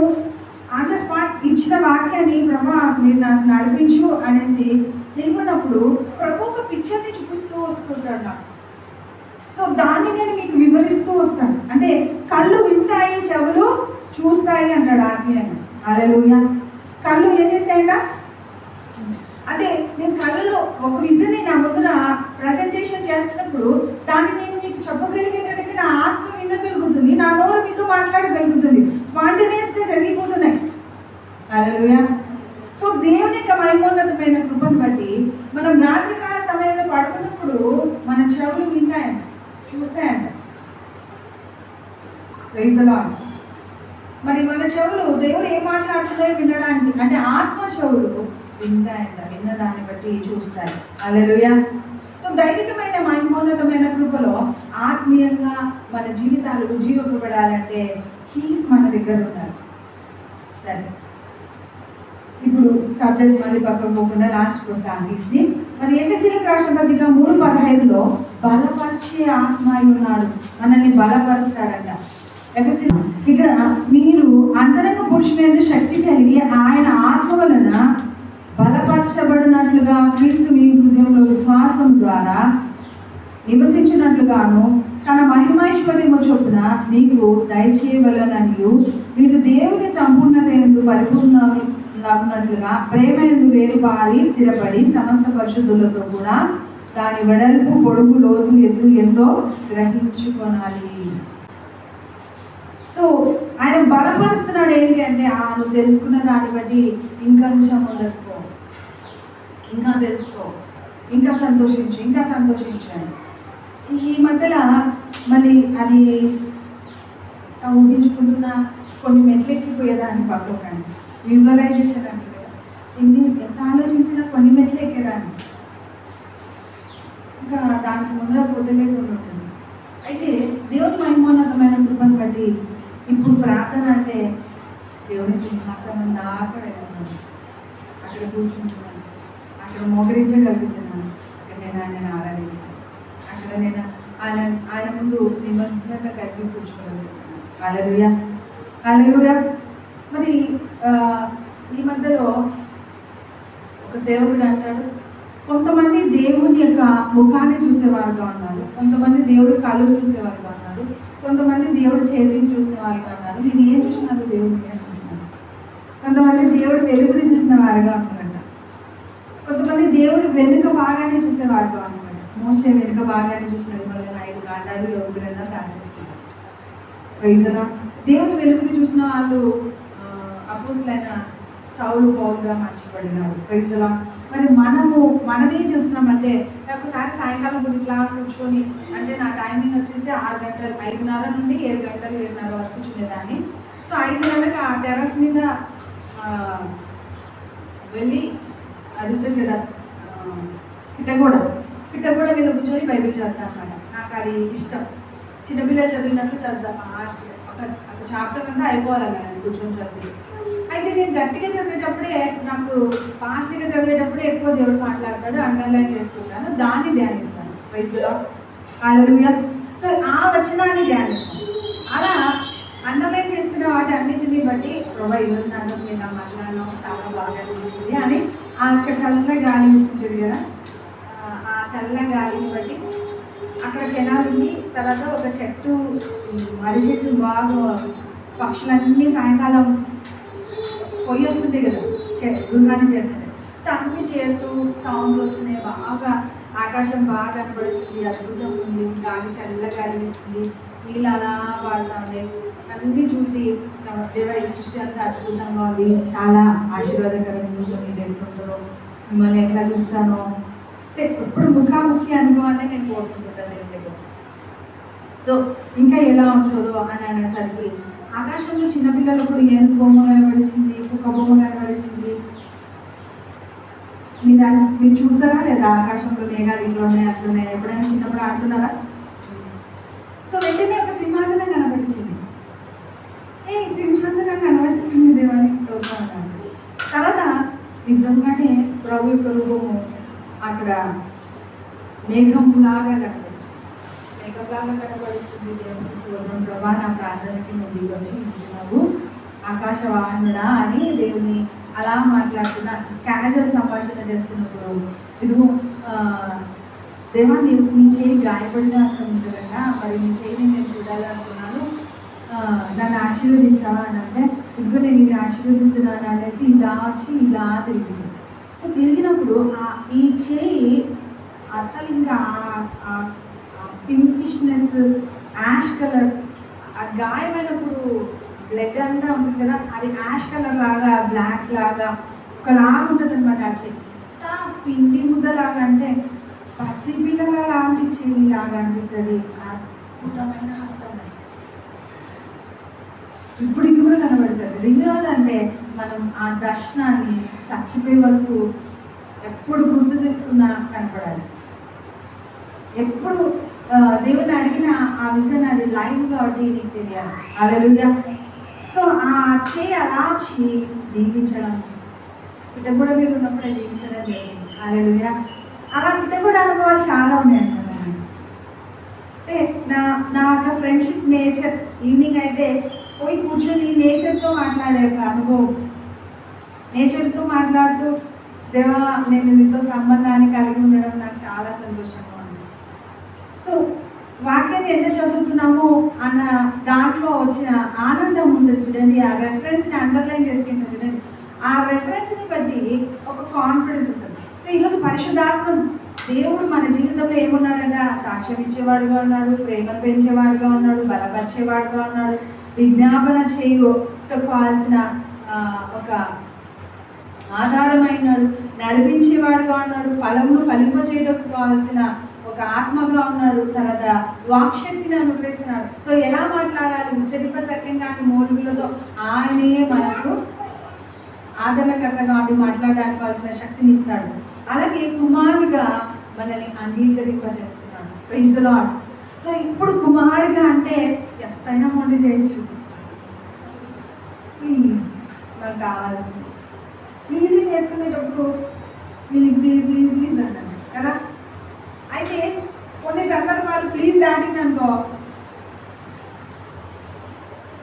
ఆన్ ద స్పాట్ ఇచ్చిన వాక్యాన్ని ప్రభా మీరు నాకు నడిపించు అనేసి నిలువున్నప్పుడు ప్రభు ఒక పిక్చర్ని చూపిస్తూ వస్తుంటాడు నాకు. సో దాన్ని నేను మీకు వివరిస్తూ వస్తాను. అంటే కళ్ళు వింటాయి, చెవులు చూస్తాయి అంటాడు ఆత్మీయంగా. హల్లెలూయా. కళ్ళు ఏం చేస్తాయంట అంటే నేను కళ్ళలో ఒక విజన్ని నా ముందున ప్రజెంటేషన్ చేస్తున్నప్పుడు దాన్ని నేను మీకు చెప్పగలిగేటట్టుగా నా ఆత్మ వినగలుగుతుంది, నా నోరు మీతో మాట్లాడగలుగుతుంది, స్పాంటేనియస్గా జరిగిపోతున్నాయి. హల్లెలూయా. సో దేవుని యొక్క మహిమోన్నతమైన కృపను బట్టి మనం రాత్రికాల సమయంలో పడుకున్నప్పుడు మన చెవులు వింటాయంట, చూస్తాయంట. Praise the Lord. మరి మన చెవులు దేవుడు ఏం మాట్లాడుతున్నాయో వినడానికి, అంటే ఆత్మ చెవులు వింటాయంట, విన్న దాన్ని బట్టి చూస్తాయి. హల్లెలూయా. సో దైవికమైన మహిమోన్నతమైన కృపలో ఆత్మీయంగా మన జీవితాలు ఉజ్జీవింపబడాలంటే కీస్ మన దగ్గర ఉన్నారు. సరే, ఇప్పుడు సబ్జెక్ట్ మళ్ళీ పక్కకు పోకుండా లాస్ట్కి వస్తాను కీస్ని. మరి ఎఫెసీయులకు రాసిన పత్రిక 3:15 బలపరిచే ఆత్మ ఉన్నాడు, మనల్ని బలపరుస్తాడంట. ఎఫెసీయులు ఇక్కడ మీరు అంతరంగ పురుషుని శక్తి కలిగి ఆయన ఆత్మ వలన బలపరచబడినట్లుగా క్రీస్తు మీ హృదయంలో విశ్వాసం ద్వారా నివసించినట్లుగాను తన మహిమైశ్వర్యము చొప్పున నీకు దయచేయవలననియు మీరు దేవుని సంపూర్ణత యందు పరిపూర్ణులగునట్లుగా ప్రేమ యందు వేరుపారి స్థిరపడి సమస్త పరిశుద్ధులతో కూడా దాని వెడల్పు పొడుగు లోతు ఎత్తు ఎంతో గ్రహించుకొనాలి. సో ఆయన బలపరుస్తున్నాడు. ఏంటి అంటే నువ్వు తెలుసుకున్న దాన్ని బట్టి ఇంకొంచెం వదలుకో, ఇంకా తెలుసుకో, ఇంకా సంతోషించాను. ఈ మధ్యలో మళ్ళీ అది ఊహించుకుంటున్న కొన్ని మెట్లెక్కిపోయేదాన్ని పక్కన కానీ విజువలైజేషన్ అంటే కదా, ఎంత ఆలోచించినా కొన్ని మెట్లు ఎక్కేదాన్ని, ఇంకా దానికి ముందర పొద్దులేకుండా ఉంటుంది. అయితే దేవుని మహిమోన్నతమైన కృపను బట్టి ఇప్పుడు ప్రార్థన అంటే దేవుని సింహాసనం దాకా వెళ్తున్నాను, అక్కడ కూర్చుంటున్నాను, అక్కడ మోకరించగలుగుతున్నాను, అక్కడ నేను ఆయనను ఆరాధించాను, అక్కడ నేను ఆయన ముందు నిమగ్నంగా కలిపి కూర్చోగలుగుతున్నాను. హల్లెలూయా, హల్లెలూయా. మరి ఈ మధ్యలో ఒక సేవకుడు అంటాడు, కొంతమంది దేవుని యొక్క ముఖాన్ని చూసేవారుగా ఉన్నారు, కొంతమంది దేవుడి కళ్ళు చూసేవారుగా ఉన్నారు, కొంతమంది దేవుడి చేతిని చూసిన వారుగా ఉన్నారు. మీరు ఏం చూసినారు? దేవుడిని అనుకుంటున్నారు. కొంతమంది దేవుడి వెలుగుని చూసిన వారుగా ఉన్నారంట, కొంతమంది దేవుడి వెనుక భాగాన్ని చూసేవారుగా ఉన్నారంట. మోషే వెనుక భాగాన్ని చూసినది వల్ల 5 కాండాలు యోగ గ్రంథం రాసేస్తున్నారు. Praise lord. దేవుని వెలుగుని చూసిన వాళ్ళు అపోస్తులైన సౌలు పౌలుగా మార్చబడినారు. Praise lord. మరి మనమేం చేస్తున్నామంటే, ఒకసారి సాయంకాలం కూడా ఇట్లా కూర్చొని, అంటే నా టైమింగ్ వచ్చేసి 6 గంటలు, 5:30 నుండి 7 గంటలు 7:30 వరకు కూర్చునేదాన్ని. సో 5:30కి ఆ టెర్రస్ మీద వెళ్ళి, అది ఉంటుంది కదా పిట్టగోడ మీద కూర్చొని బైబిల్ చదువుతాను అనమాట. నాకు అది ఇష్టం. చిన్నపిల్లలు చదివినట్లు చదువుతాను ఫాస్ట్గా. ఒక చాప్టర్ అంతా అయిపోవాలి కదా కూర్చొని చదివి. అయితే నేను గట్టిగా చదివేటప్పుడే, నాకు ఫాస్ట్గా చదివేటప్పుడే ఎక్కువ దేవుడు మాట్లాడతాడు, అండర్లైన్ చేసుకుంటాను, దాన్ని ధ్యానిస్తాను. Praise Lord. హల్లెలూయా. సో ఆ వచనాన్ని ధ్యానిస్తాను. అలా అండర్లైన్ చేసుకునే వాటి అన్నింటినీ బట్టి ప్రభా ఈరోజు నాతో నేను మాట్లాడడం చాలా బాగా అనిపించింది అని అక్కడ చల్ల గాలి ఇస్తుంటుంది కదా, ఆ చల్ల గాలిని బట్టి అక్కడ కెనాలుంది. తర్వాత ఒక చెట్టు, మర్రి చెట్టు, బాగా పక్షులన్నీ సాయంకాలం పొయ్యి వస్తుంటాయి కదా, గురుగానే చేరుతుంటాయి. సో అన్నీ చేరుతూ సౌండ్స్ వస్తున్నాయి, బాగా ఆకాశం బాగా కనపడుస్తుంది, అద్భుతం ఉంది, గాలి చల్ల గాలి ఇస్తుంది, నీళ్ళు అలా పాడుతూ ఉండే అన్నీ చూసి దేవ ఈ సృష్టి అంతా అద్భుతంగా ఉంది, చాలా ఆశీర్వాదకరంగా ఉంది, మీరు ఎట్లుంటారో, మిమ్మల్ని ఎట్లా చూస్తానో అంటే ఎప్పుడు ముఖాముఖి అనుభవాన్ని నేను కోరుకుంటుంటాను దేవుని దగ్గర. సో ఇంకా ఎలా ఉంటుందో అని అనేసరికి ఆకాశంలో చిన్నపిల్లలకు ఏనుగు బొమ్మ కనబడిచింది, కుక్క బొమ్మ కనబడిచింది. మీరు చూస్తారా లేదా ఆకాశంలో మేఘాలు ఇట్లా ఉన్నాయి అట్లున్నాయి? ఎప్పుడైనా చిన్నప్పుడు ఆడుతున్నారా? సో వెంటనే ఒక సింహాసనం కనబడిచింది. సింహాసనం కనబడిస్తుంది, దేవానికి స్తోత్రం అన్నాడు. తర్వాత నిజంగానే ప్రభు యొక్క రూపము అక్కడ మేఘంలాగా కనబడుస్తుంది. దేవునికి స్తోత్రం. ప్రభా నా ప్రార్థనకి నువ్వు దిగి వచ్చి ఉంటున్నావు, ఆకాశ వాహనుడా అని దేవుని అలా మాట్లాడుతున్న క్యాజువల్ సంభాషణ చేస్తున్నప్పుడు, ఇదిగో దేవా నీ చేయి గాయపడిన అసలు ఉంటుందట, మరి నీ చేయిని నేను చూడాలనుకున్నాను, నన్ను ఆశీర్వదించావా అని అంటే, ఇదిగో నేను ఇది ఆశీర్వదిస్తున్నాను అనేసి ఇలా వచ్చి ఇలా తిరిగింది. సో తిరిగినప్పుడు ఈ చేయి అసలు ఇంకా పింకిష్నెస్, యాష్ కలర్, ఆ గాయమైనప్పుడు బ్లడ్ అంతా ఉంటుంది కదా, అది యాష్ కలర్ లాగా, బ్లాక్ లాగా ఒకలాగా ఉంటుంది అనమాట. ఆ చేయి ఎంత పిండి ముద్దలాగా అంటే పసిపిల్లల లాంటి చేయి లాగా అనిపిస్తుంది. అద్భుతమైన హస్తం అది ఇప్పటికి కూడా కనబడుతుంది. రియల్ అంటే మనం ఆ దర్శనాన్ని చచ్చిపోయే వరకు ఎప్పుడు గుర్తు చేసుకున్నా కనపడాలి. ఎప్పుడు దేవుని అడిగిన ఆ విషయాన్ని అది లైవ్ కాబట్టి నీకు తెలియాలి. హల్లెలూయా. సో ఆ చేయి అలా దీవించడం, పిట్టగూడ మీద ఉన్నప్పుడే దీవించడం జరిగింది. హల్లెలూయా. అలా పిట్టగూడ అనుభవాలు చాలా ఉన్నాయి అన్నమాట. అంటే నా ఫ్రెండ్షిప్ నేచర్ ఈవినింగ్ అయితే పోయి కూర్చొని నేచర్తో మాట్లాడే ఒక అనుభవం, నేచర్తో మాట్లాడుతూ దేవా నేను నీతో సంబంధాన్ని కలిగి ఉండడం నాకు చాలా సంతోషంగా ఉంది. సో వాక్యాన్ని ఎంత చదువుతున్నామో అన్న దాంట్లో వచ్చిన ఆనందం ఉంటుంది చూడండి. ఆ రెఫరెన్స్ని అండర్లైన్ చేసుకుంటాం చూడండి. ఆ రెఫరెన్స్ని బట్టి ఒక కాన్ఫిడెన్స్ వస్తుంది. సో ఈరోజు పరిశుద్ధాత్మ దేవుడు మన జీవితంలో ఏమున్నాడంట? సాక్ష్యం ఇచ్చేవాడుగా ఉన్నాడు, ప్రేమను పెంచేవాడుగా ఉన్నాడు, బలపరిచేవాడుగా ఉన్నాడు, విజ్ఞాపన కావాల్సిన ఒక ఆధారమైనాడు, నడిపించేవాడుగా ఉన్నాడు, ఫలమును ఫలింపచేయడానికి కావాల్సిన ఒక ఆత్మగా ఉన్నాడు, తర్వాత వాక్శక్తిని అనుగ్రహిస్తున్నాడు. సో ఎలా మాట్లాడాలి, ఉచ్చరిప సఖ్యంగాని మూలుగులతో ఆయనే మనకు ఆదరణకర్తగా ఉండి మాట్లాడడానికి కావాల్సిన శక్తిని ఇస్తాడు. అలాగే కుమారుడిగా మనల్ని అంగీకరింపజేస్తున్నాడు. Praise the Lord. సో ఇప్పుడు కుమారుడిగా అంటే ఎంతైనా మొండి చేయొచ్చు. ప్లీజ్ నాకు కావాల్సింది ప్లీజ్ వేసుకునేటప్పుడు ప్లీజ్ ప్లీజ్ ప్లీజ్ ప్లీజ్ అన్నాను కదా. అయితే కొన్ని సందర్భాలు ప్లీజ్ దాటిందనుకో,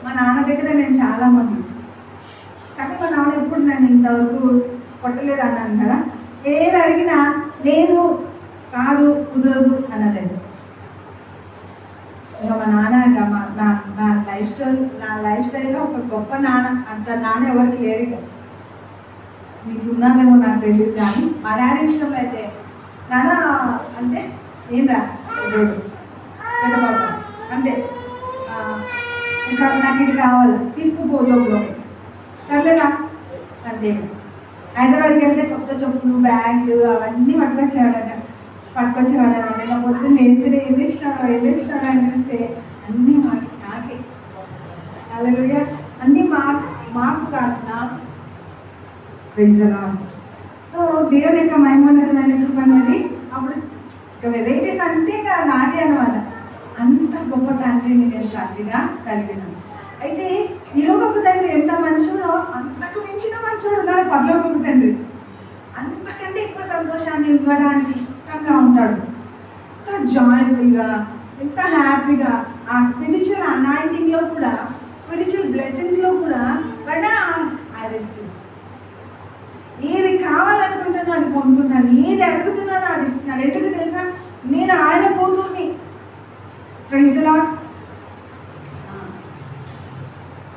మా నాన్న దగ్గర నేను చాలా మంది, కానీ మా నాన్న ఎప్పుడు నన్ను ఇంతవరకు కొట్టలేదు అన్నాను కదా. ఏది అడిగినా లేదు, కాదు, కుదరదు అనలేదు. ఇంకా మా నాన్న ఇంకా నా లైఫ్ స్టైల్లో ఒక గొప్ప నాన్న, అంత నాన్న ఎవరికి లేడు. ఇక మీకు ఉన్నారేమో నాకు తెలియదు, కానీ మా డాడీ విషయంలో అయితే నాన్న అంటే ఏం రా పెద్ద బాబా అంతే, ఇక నాకు ఇది కావాలి తీసుకుపో జోబులో, సర్లేరా అంతే. హైదరాబాద్కి వెళ్తే కొత్త చెప్పులు బ్యాగ్లు అవన్నీ పట్టుకొచ్చేవాడట. ఇలా పొద్దున్న ఏది ఇష్టం అనిపిస్తే అన్నీ నాకే. హల్లెలూయా. అన్నీ మాకు కాదు, నాకు. Praise the Lord. సో దేవుని యొక్క మహిమోన్నతమైన కృప అన్నది అప్పుడు వెరైటీస్ అంటే ఇంకా నాకే అనమాట. అంత గొప్ప తండ్రిని నేను తండ్రిగా కలిగినాను. అయితే ఈ లోకపు తండ్రి ఎంత మంచోడో అంతకు మించిన మంచోడు ఉన్నారు పరలోకపు తండ్రి. అంతకంటే ఎక్కువ సంతోషాన్ని ఇవ్వడానికి ఇష్టంగా ఉంటాడు. ఎంత జాయ్ఫుల్గా, ఎంత హ్యాపీగా. ఆ స్పిరిచువల్ అనాయింటింగ్లో కూడా, స్పిరిచువల్ బ్లెస్సింగ్స్లో కూడా ఐ రిసీవ్. ఏది కావాలనుకుంటున్నా అది పొందుకుంటాను, ఏది అడుగుతున్నానో అది ఇస్తున్నాడు. ఎందుకు తెలుసా? నేను ఆయన కూతుర్ని. Praise the lord.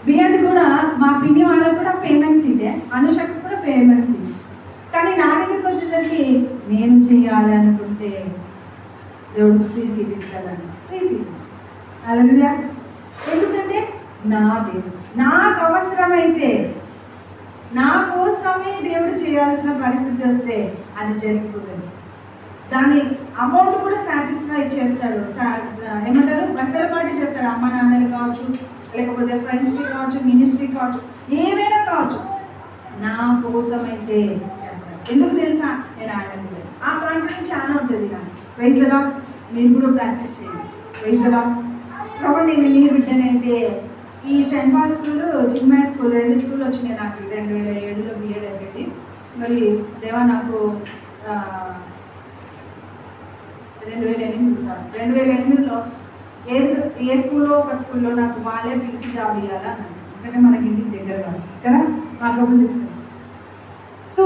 బిఎడ్ కూడా మా పిన్ని వాళ్ళకు కూడా పేమెంట్ సీటే, అనుషకు కూడా పేమెంట్ సీటే. కానీ నా దగ్గరికి వచ్చేసరికి నేను చేయాలి అనుకుంటే దేవుడు ఫ్రీ సీట్ ఇస్తాడని, ఫ్రీ సీట్. హల్లెలూయా. ఎందుకంటే నా దేవుడు నాకు అవసరమైతే నా కోసమే దేవుడు చేయాల్సిన పరిస్థితి వస్తే అది జరిగిపోతుంది. దాని అమౌంట్ కూడా సాటిస్ఫై చేస్తాడు. ఏమంటారు, వెసలుబాటు చేస్తాడు. అమ్మ నాన్నలు కావచ్చు, లేకపోతే ఫ్రెండ్స్కి కావచ్చు, మినిస్ట్రీకి కావచ్చు, ఏమైనా కావచ్చు. నా కోసమైతే చేస్తాడు. ఎందుకు తెలుసా? నేను ఆయన ఆ కాన్ఫిడెన్స్ చాలా ఉంటుంది నాకు. Praise the Lord. మీరు కూడా ప్రాక్టీస్ చేయండి. Praise the Lord. కాబట్టి నేను నీ బిడ్డనైతే ఈ Saint Paul school, Chinmaya school, 2 school వచ్చినాయి నాకు. 2007లో బిఎడ్ అయిపోయింది. మరి దేవా నాకు 2008లో ఏ స్కూల్లో ఒక స్కూల్లో నాకు వాళ్ళే పిలిచి జాబ్ ఇవ్వాలని. ఎందుకంటే మనకి ఇంటికి దగ్గర కాదు కదా, మాకు డిస్టెన్స్. సో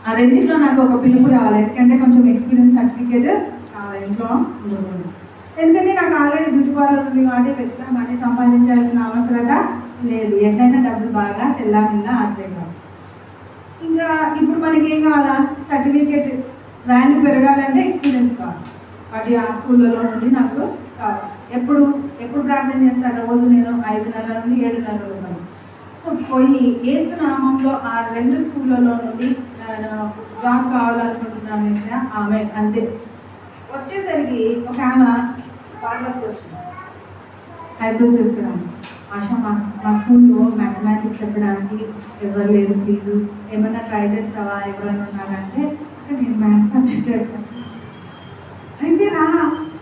ఆ రెండింటిలో నాకు ఒక పిలుపు రావాలి. ఎందుకంటే కొంచెం ఎక్స్పీరియన్స్ సర్టిఫికేట్ కావాలి ఇంట్లో ఉండకూడదు. ఎందుకంటే నాకు ఆల్రెడీ బ్యూటీ పార్లర్ ఉంది కాబట్టి పెద్ద మనీ సంపాదించాల్సిన అవసరత లేదు. ఎట్లయినా డబ్బులు బాగా చెల్లామిల్లా ఆడతాయి కాబట్టి. ఇంకా ఇప్పుడు మనకి ఏం కావాలా? సర్టిఫికేట్ వాల్యూ పెరగాలంటే ఎక్స్పీరియన్స్ కావాలి. కాబట్టి ఆ స్కూళ్ళలో నుండి నాకు కావాలి. ఎప్పుడు ప్రార్థన చేస్తాను? రోజు నేను 5:30 నుండి 7:30 ఉన్నాను. సో పోయి యేసు నామంలో ఆ 2 స్కూళ్ళలో నుండి జాబ్ కావాలనుకుంటున్నాను వేసిన ఆమె అంతే. వచ్చేసరికి ఒక ఆమె పార్లర్కి వచ్చింది, ఐబ్రోస్ చేసుకున్నాను. ఆశ మా స్కూల్లో మ్యాథమెటిక్స్ చెప్పడానికి ఎవరు లేరు, ప్లీజు ఏమన్నా ట్రై చేస్తావా, ఎవరైనా ఉన్నారంటే నేను మ్యాథ్స్ సబ్జెక్ట్ పెడతాను. అయితే రా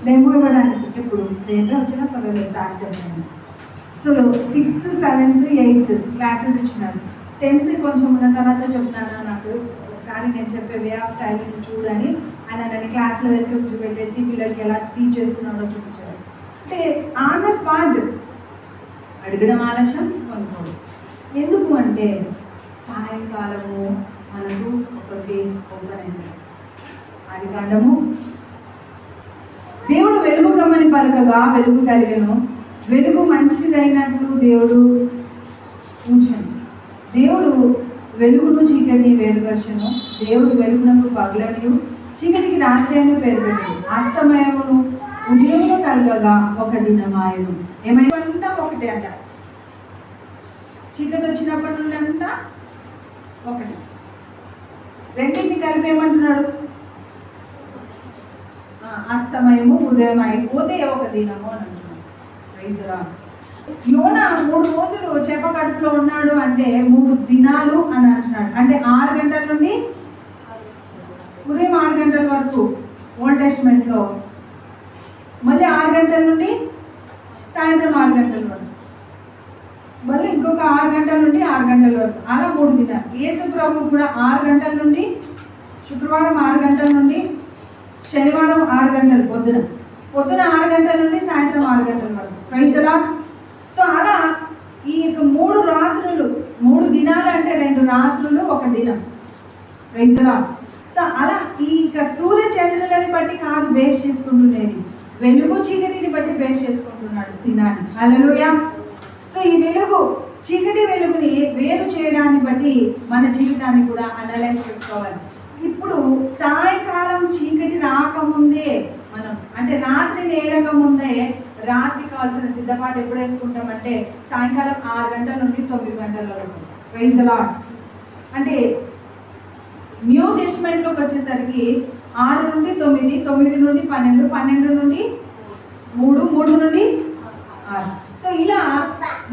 డెమో ఇవ్వడానికి. ఎప్పుడు రేపే వచ్చినా పర్వాలేదు సార్ చెప్పాను. So 6th, 7th, 8th classes ఇచ్చినాడు. 10th కొంచెం ఉన్న తర్వాత చెప్తున్నాను, నాకు ఒకసారి నేను చెప్పే వే ఆఫ్ స్టైలింగ్ చూడని ఆయన నన్ను క్లాస్లో వెనక కూర్చోబెట్టేసి పిల్లలకి ఎలా టీచ్ చేస్తున్నాడో చూపించారు. అంటే ఆన్ ద స్పాట్ అడగడం ఆలస్యం, పొందుకోవడం. ఎందుకు అంటే సాయంకాలము మనకు ఒక గేమ్ ఓపెన్ అయింది. ఆదికాండము, దేవుడు వెలుగు గమ్మని పలకగా వెలుగు కలిగెను, వెలుగు మంచిదైనట్లు దేవుడు ఉంచెను. దేవుడు వెలుగును చీకటిని వేరుపరచెను. దేవుడు వెలుగునకు పగలనియు చీకటికి రాత్రి అని పేరు పెట్టాడు. అస్తమయమును ఉదయమును కలగగా ఒక దినమాయను. ఏమైనా ఒకటే అంట. చీకటి వచ్చినప్పటి నుండి అంతా ఒకటి. రెండింటిని కలిపి ఏమంటున్నాడు? అస్తమయము ఉదయం అయిపోతే ఒక దినము అని అంటున్నాడు. Praise the Lord. యోనా 3 రోజులు చేప కడుపులో ఉన్నాడు అంటే 3 దినాలు అని అంటున్నాడు. అంటే 6 గంటల నుండి ఉదయం 6 గంటల వరకు ఓల్డ్ టెస్ట్మెంట్లో, మళ్ళీ 6 గంటల నుండి సాయంత్రం 6 గంటల వరకు, మళ్ళీ ఇంకొక 6 గంటల నుండి 6 గంటల వరకు, అలా 3 దినాలు. యేసు ప్రభు కూడా 6 గంటల నుండి, శుక్రవారం 6 గంటల నుండి, శనివారం 6 గంటలు పొద్దున 6 గంటల నుండి సాయంత్రం 6 గంటల వరకు. Praise the Lord. సో అలా ఈ 3 రాత్రులు, 3 దినాలు అంటే 2 రాత్రులు 1 దినం. Praise the Lord. సో అలా ఈ సూర్య చంద్రులని బట్టి కాదు బేస్ చేసుకుంటున్నది, వెలుగు చీకటిని బట్టి బేస్ చేసుకుంటున్నాడు దినాన్ని. హల్లెలూయా. సో ఈ వెలుగు చీకటి వెలుగుని వేరు చేయడాన్ని బట్టి మన జీవితాన్ని కూడా అనలైజ్ చేసుకోవాలి. ఇప్పుడు సాయంకాలం చీకటి రాకముందే మనం, అంటే రాత్రి నేలక ముందే రాత్రి కావాల్సిన సిద్ధపాటు ఎప్పుడు వేసుకుంటామంటే సాయంకాలం 6 గంటల నుండి 9 గంటల వరకు. Praise the Lord. అంటే న్యూ టెస్టిమెంట్లోకి వచ్చేసరికి 6 నుండి 9, 9 నుండి 12, 12 నుండి 3, 3 నుండి 6. సో ఇలా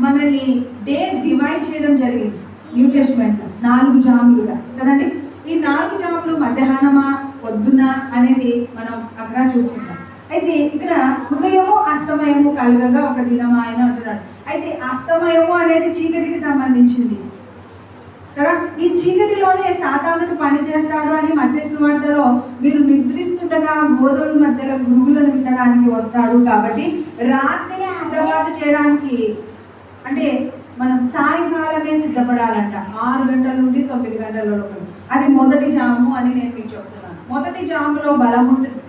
మనల్ని డే డివైడ్ చేయడం జరిగింది న్యూ టెస్టిమెంట్లో 4 జాములుగా కదండి. ఈ 4 జాములు మధ్యాహ్నమా పొద్దున అనేది మనం అక్కడ చూసుకుంటాం. అయితే ఇక్కడ ఉదయము అస్తమయము కలగగా ఒక దినమా ఆయన అంటున్నాడు. అయితే అస్తమయము అనేది చీకటికి సంబంధించింది కదా. ఈ చీకటిలోనే సాతానుడు పని చేస్తాడు అని మత్తయి సువార్తలో మీరు నిద్రిస్తుండగా గోధుమల మధ్యలో గురుగులను విత్తడానికి వస్తాడు. కాబట్టి రాత్రిని సిద్ధపాటు చేయడానికి అంటే మనం సాయంకాలమే సిద్ధపడాలంట 6 గంటల నుండి 9 గంటల లోపల. అది మొదటి జాము అని నేను మీకు చెప్తున్నాను. మొదటి జాములో బలం ఉంటుంది.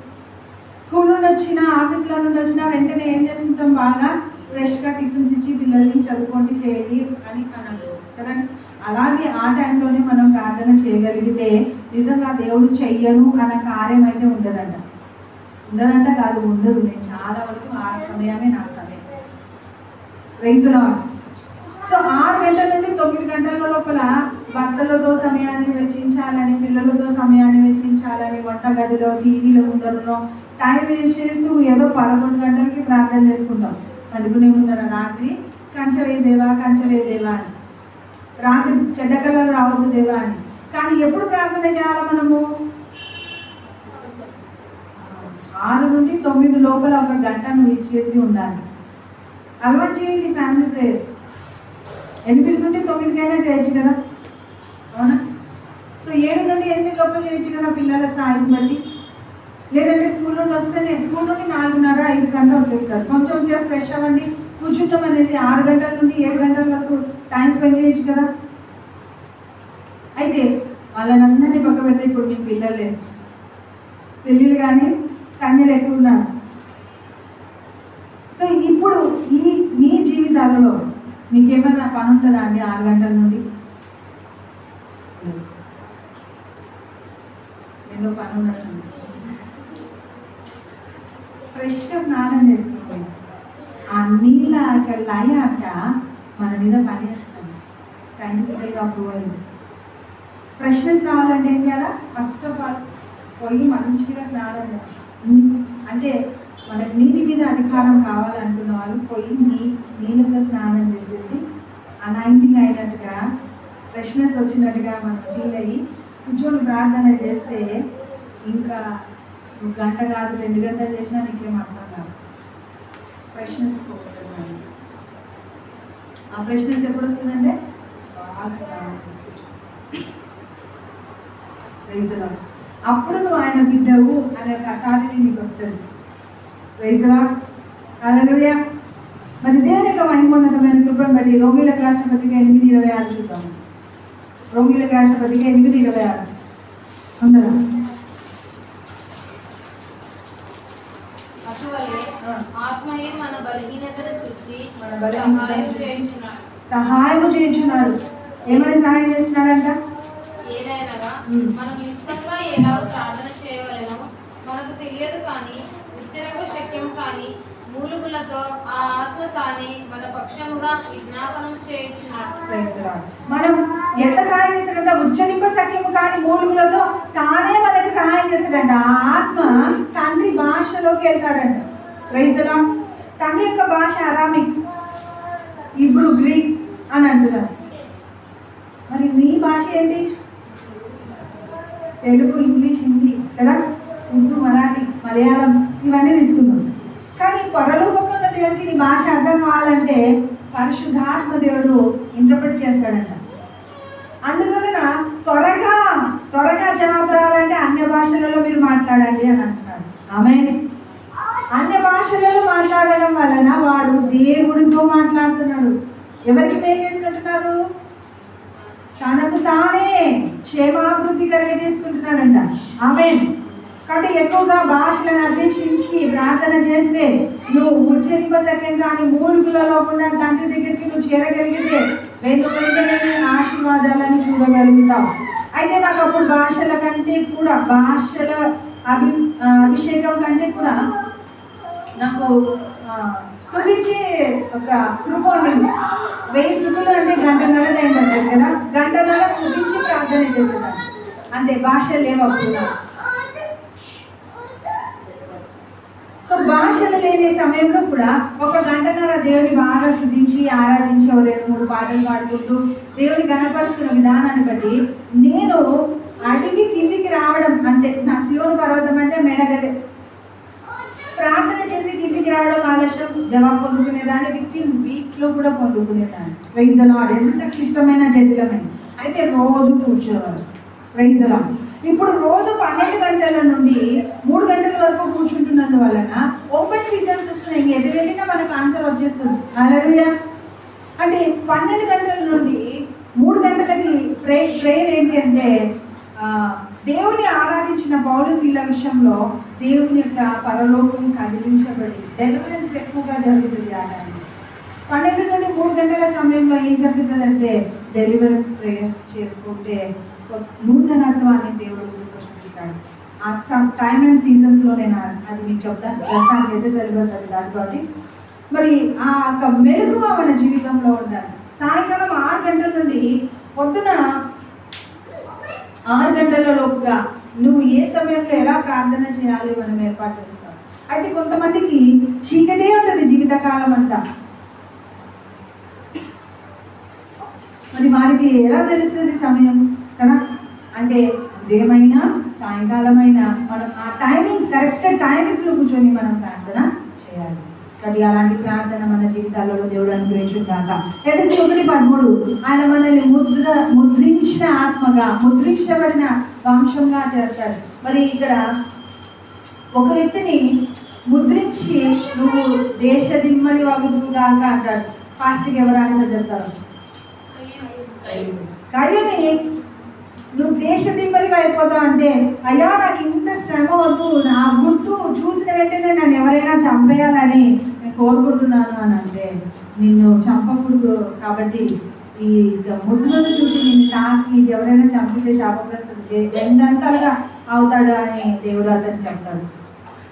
స్కూల్ నుండి వచ్చినా ఆఫీస్లో నుండి వచ్చినా వెంటనే ఏం చేస్తుంటాం, బాగా ఫ్రెష్గా టిఫిన్స్ ఇచ్చి పిల్లల్ని చదువుకోండి చేయండి అని అన్నాడు కదండి. అలాగే ఆ టైంలోనే మనం ప్రార్థన చేయగలిగితే నిజంగా దేవుడు చెయ్యను అన్న కార్యం అయితే ఉండదంట. కాదు, ఉండదు. నేను చాలా వరకు ఆ సమయమే నా సమయం. Praise the Lord. సో 6 గంటల నుండి 9 గంటల లోపల భర్తలతో సమయాన్ని వెచ్చించాలని, పిల్లలతో సమయాన్ని వెచ్చించాలని, వంటగదిలో టీవీల ముందరలో టైం వేస్ట్ చేస్తూ ఏదో 11 గంటలకి ప్రార్థన చేసుకుంటాం. పండుకునే ముందర రాత్రి కంచవే దేవా అని, రాత్రి చెడ్డ కళలు రావద్దు దేవా అని. కానీ ఎప్పుడు ప్రార్థన చేయాలి మనము? 6 నుండి 9 లోపల 1 గంట నువ్వు ఇచ్చేసి ఉండాలి. అలవాటు చేయండి ఫ్యామిలీ ప్రేయర్. 8 నుండి 9కైనా చేయొచ్చు కదా, అవునా? సో 7 నుండి 8 లోపల చేయొచ్చు కదా పిల్లల స్థాయిని బట్టి. లేదంటే స్కూల్ నుండి వస్తేనే స్కూల్ నుండి 4:30, 5 గంటలు వచ్చేస్తారు. కొంచెం సేపు ఫ్రెష్ అవ్వండి, కూర్చుంటాం అనేది 6 గంటల నుండి 7 గంటల వరకు టైం స్పెండ్ చేయొచ్చు కదా. అయితే వాళ్ళనందరినీ పక్క పెడితే ఇప్పుడు మీకు పిల్లలు లేరు, పెళ్ళిళ్ళు కానీ కన్యలు ఎక్కువ ఉన్నారు. సో ఇప్పుడు మీ జీవితాలలో మీకు ఏమైనా పని ఉంటుందా అండి 6 గంటల నుండి? ఎన్నో పని ఉన్నట్టుంది. ఫ్రెష్గా స్నానం చేసుకుంటాం, ఆ నీళ్ళ లయ అంట మన మీద పనిచేస్తాం. సైంటిఫికల్గా ప్రూవ్ అయింది. ఫ్రెష్నెస్ రావాలంటే ఏం చేయాలా? ఫస్ట్ ఆఫ్ ఆల్ పోయి మంచిగా స్నానం చేయాలి. అంటే మనకు నీటి మీద అధికారం కావాలనుకున్న వాళ్ళు పోయి నీళ్ళతో స్నానం చేసేసి అనాయింటింగ్ అయినట్టుగా ఫ్రెష్నెస్ వచ్చినట్టుగా మనం ఫీల్ అయ్యి కూర్చొని ప్రార్థన చేస్తే ఇంకా 1 గంట కాదు 2 గంటలు చేసినా నీకేం అర్థం కాదు. ఫ్రెష్నెస్ పోతుంది. ఆ ఫ్రెష్నెస్ ఎప్పుడు వస్తుందంటే బాగా స్నానం చేసుకుంటాం. అప్పుడు నువ్వు ఆయన బిడ్డవు అనే ఒక అథారిటీ నీకు వస్తుంది. Praise the Lord. హల్లెలూయా. మరి దేవుని యొక్క మహిమోన్నతమైన కృపను బట్టి రోమీయులకు రాసిన పత్రిక 8:26 చూద్దాం. రోమీయులకు రాసిన పత్రిక 8:26 అందరం. ఆత్మయే మన బలహీనతను చూచి సహాయం చేయించున్నాడు. ఏమని సహాయం చేస్తున్నాడంట? ఏదైనా మనం యుక్తంగా ఎలా ప్రార్థన చేయవలెనో మనకు తెలియదు, కానీ ఉచ్చరింపు శక్యం కానీ మూలుగులతో ఆ ఆత్మ తానే మన పక్షముగా విజ్ఞాపనం చేయించున్నాడు. మనం ఎట్లా సహాయం చేస్తాడంట? ఉచ్చరింప సఖ్యము కానీ మూలుగులతో తానే మనకి సహాయం చేస్తాడంట. ఆ ఆత్మ తండ్రి భాషలోకి వెళ్తాడంట. Praise the lord. తండ్రి యొక్క భాష అరామిక్, ఇప్పుడు గ్రీక్ అని అంటున్నారు. మరి నీ భాష ఏంటి? తెలుగు, ఇంగ్లీష్, హిందీ కదా, ఉర్దూ, మరాఠీ, మలయాళం ఇవన్నీ తీసుకున్నాం. కానీ పరలోకంలో ఉన్న దేవుడికి నీ భాష అర్థం కావాలంటే పరిశుద్ధాత్మ దేవుడు ఇంటర్ప్రిట్ చేస్తాడంట. అందువలన త్వరగా జవాబు రావాలంటే అన్య భాషలలో మీరు మాట్లాడండి అని అంటున్నాడు. ఆమేన్. అన్య భాషలలో మాట్లాడడం వలన వాడు దేవుడితో మాట్లాడుతున్నాడు. ఎవరికి మేలు చేసుకుంటున్నారు? తనకు తానే క్షేమాభివృద్ధి కలిగజేసుకుంటున్నాడంట. ఆమేన్. కాబట్టి ఎక్కువగా భాషలను అధ్యక్షించి ప్రార్థన చేస్తే నువ్వు ఉచ్చరింప సఖ్యం కానీ మూలుగులలో కూడా తండ్రి దగ్గరికి నువ్వు చేరగలిగితే వెంటనే ఆశీర్వాదాలను చూడగలుగుతావు. అయితే నాకు అప్పుడు భాషల కంటే కూడా అభిషేకం కంటే కూడా నాకు స్తుతించే ఒక కృప ఉండింది. 1000 స్తుతులు అంటే గంటన్నర టైం పట్టేది కదా, గంటన్నర స్తుతించి ప్రార్థన చేసేదాన్ని. అంతే, భాషలు లేవు అప్పుడు. సో భాషలు లేని సమయంలో కూడా ఒక గంటన్నర దేవుని బాగా స్తుతించి ఆరాధించి 2-3 పాటలు పాడుకుంటూ దేవుని గణపరుస్తున్న విధానాన్ని బట్టి నేను అడిగి కిందికి రావడం అంతే. నా సియోను పర్వతం అంటే మెడగదే. ప్రార్థన చేసి కిందికి రావడం ఆలస్యం, జవాబు పొందుకునేదాన్ని. వీటిలో కూడా పొందుకునేదాన్ని. Praise the lord. ఎంత క్లిష్టమైన జటిలమైన అయితే రోజు కూర్చోవాలి. Praise the Lord. ఇప్పుడు రోజు 12 గంటల నుండి 3 గంటల వరకు కూర్చుంటున్నందువలన ఓపెన్ రిజల్ట్స్ వస్తున్నాయి. ఎటు వెళ్ళినా మనకు ఆన్సర్ వచ్చేస్తుంది. హల్లెలూయా. అంటే 12 గంటల నుండి 3 గంటలకి ప్రేయర్ ఏంటి అంటే దేవుని ఆరాధించిన పౌలు శీల విషయంలో దేవుని యొక్క పరలోకం కదిలించబడి డెలివరెన్స్ ఎక్కువగా జరుగుతుంది. ఆ టైంలో 12 నుండి 3 గంటల సమయంలో ఏం జరుగుతుందంటే డెలివరెన్స్ ప్రేయర్స్ చేసుకుంటే నూతనత్వాన్ని దేవుడు చూపిస్తాడు. ఆ టైమ్ అండ్ సీజన్స్లో నేను అది మీకు చెప్తాను. ప్రస్తుతానికి అయితే సిలబస్ అది కాదు కాబట్టి మరి ఆ యొక్క మెలకువ మన జీవితంలో ఉండాలి. సాయంకాలం 6 గంటల నుండి పొద్దున 6 గంటల లోపుగా నువ్వు ఏ సమయంలో ఎలా ప్రార్థన చేయాలి మనం ఏర్పాటు చేస్తాం. అయితే కొంతమందికి చీకటే ఉంటుంది జీవితకాలం అంతా. మరి వారికి ఎలా తెలుస్తుంది సమయం కదా? అంటే ఉదయమైనా సాయంకాలమైనా మనం ఆ టైమింగ్స్ కరెక్ట్ టైమింగ్స్లో కూర్చొని మనం ప్రార్థన చేయాలి. కాబట్టి అలాంటి ప్రార్థన మన జీవితాలలో దేవుడు అనుగ్రహించుగాక. ఎఫెసీ 1:13 ఆయన మనల్ని ముద్రించిన ఆత్మగా, ముద్రించబడిన వంశంగా చేస్తాడు. మరి ఇక్కడ ఒక వ్యక్తిని ముద్రించి నువ్వు దేశ దిమ్మని వగుదుగాక అంటాడు. ఫాస్ట్కి ఎవరు ఆన్సర్ చెప్తారు? కయ్యని నువ్వు దేశ దిమ్మలిగా అయిపోతావు అంటే, అయ్యా నాకు ఇంత శ్రమ వద్దు, నా గుర్తు చూసిన వెంటనే నన్ను ఎవరైనా చంపేయాలని నేను కోరుకుంటున్నాను అని అంటే, నిన్ను చంపకూడదు కాబట్టి ఈ ముద్దులను చూసి నిన్ను తాకి ఎవరైనా చంపితే శాపగ్రస్తుడు రెండంతలుగా అవుతాడు అని దేవుడు అతను చెప్తాడు.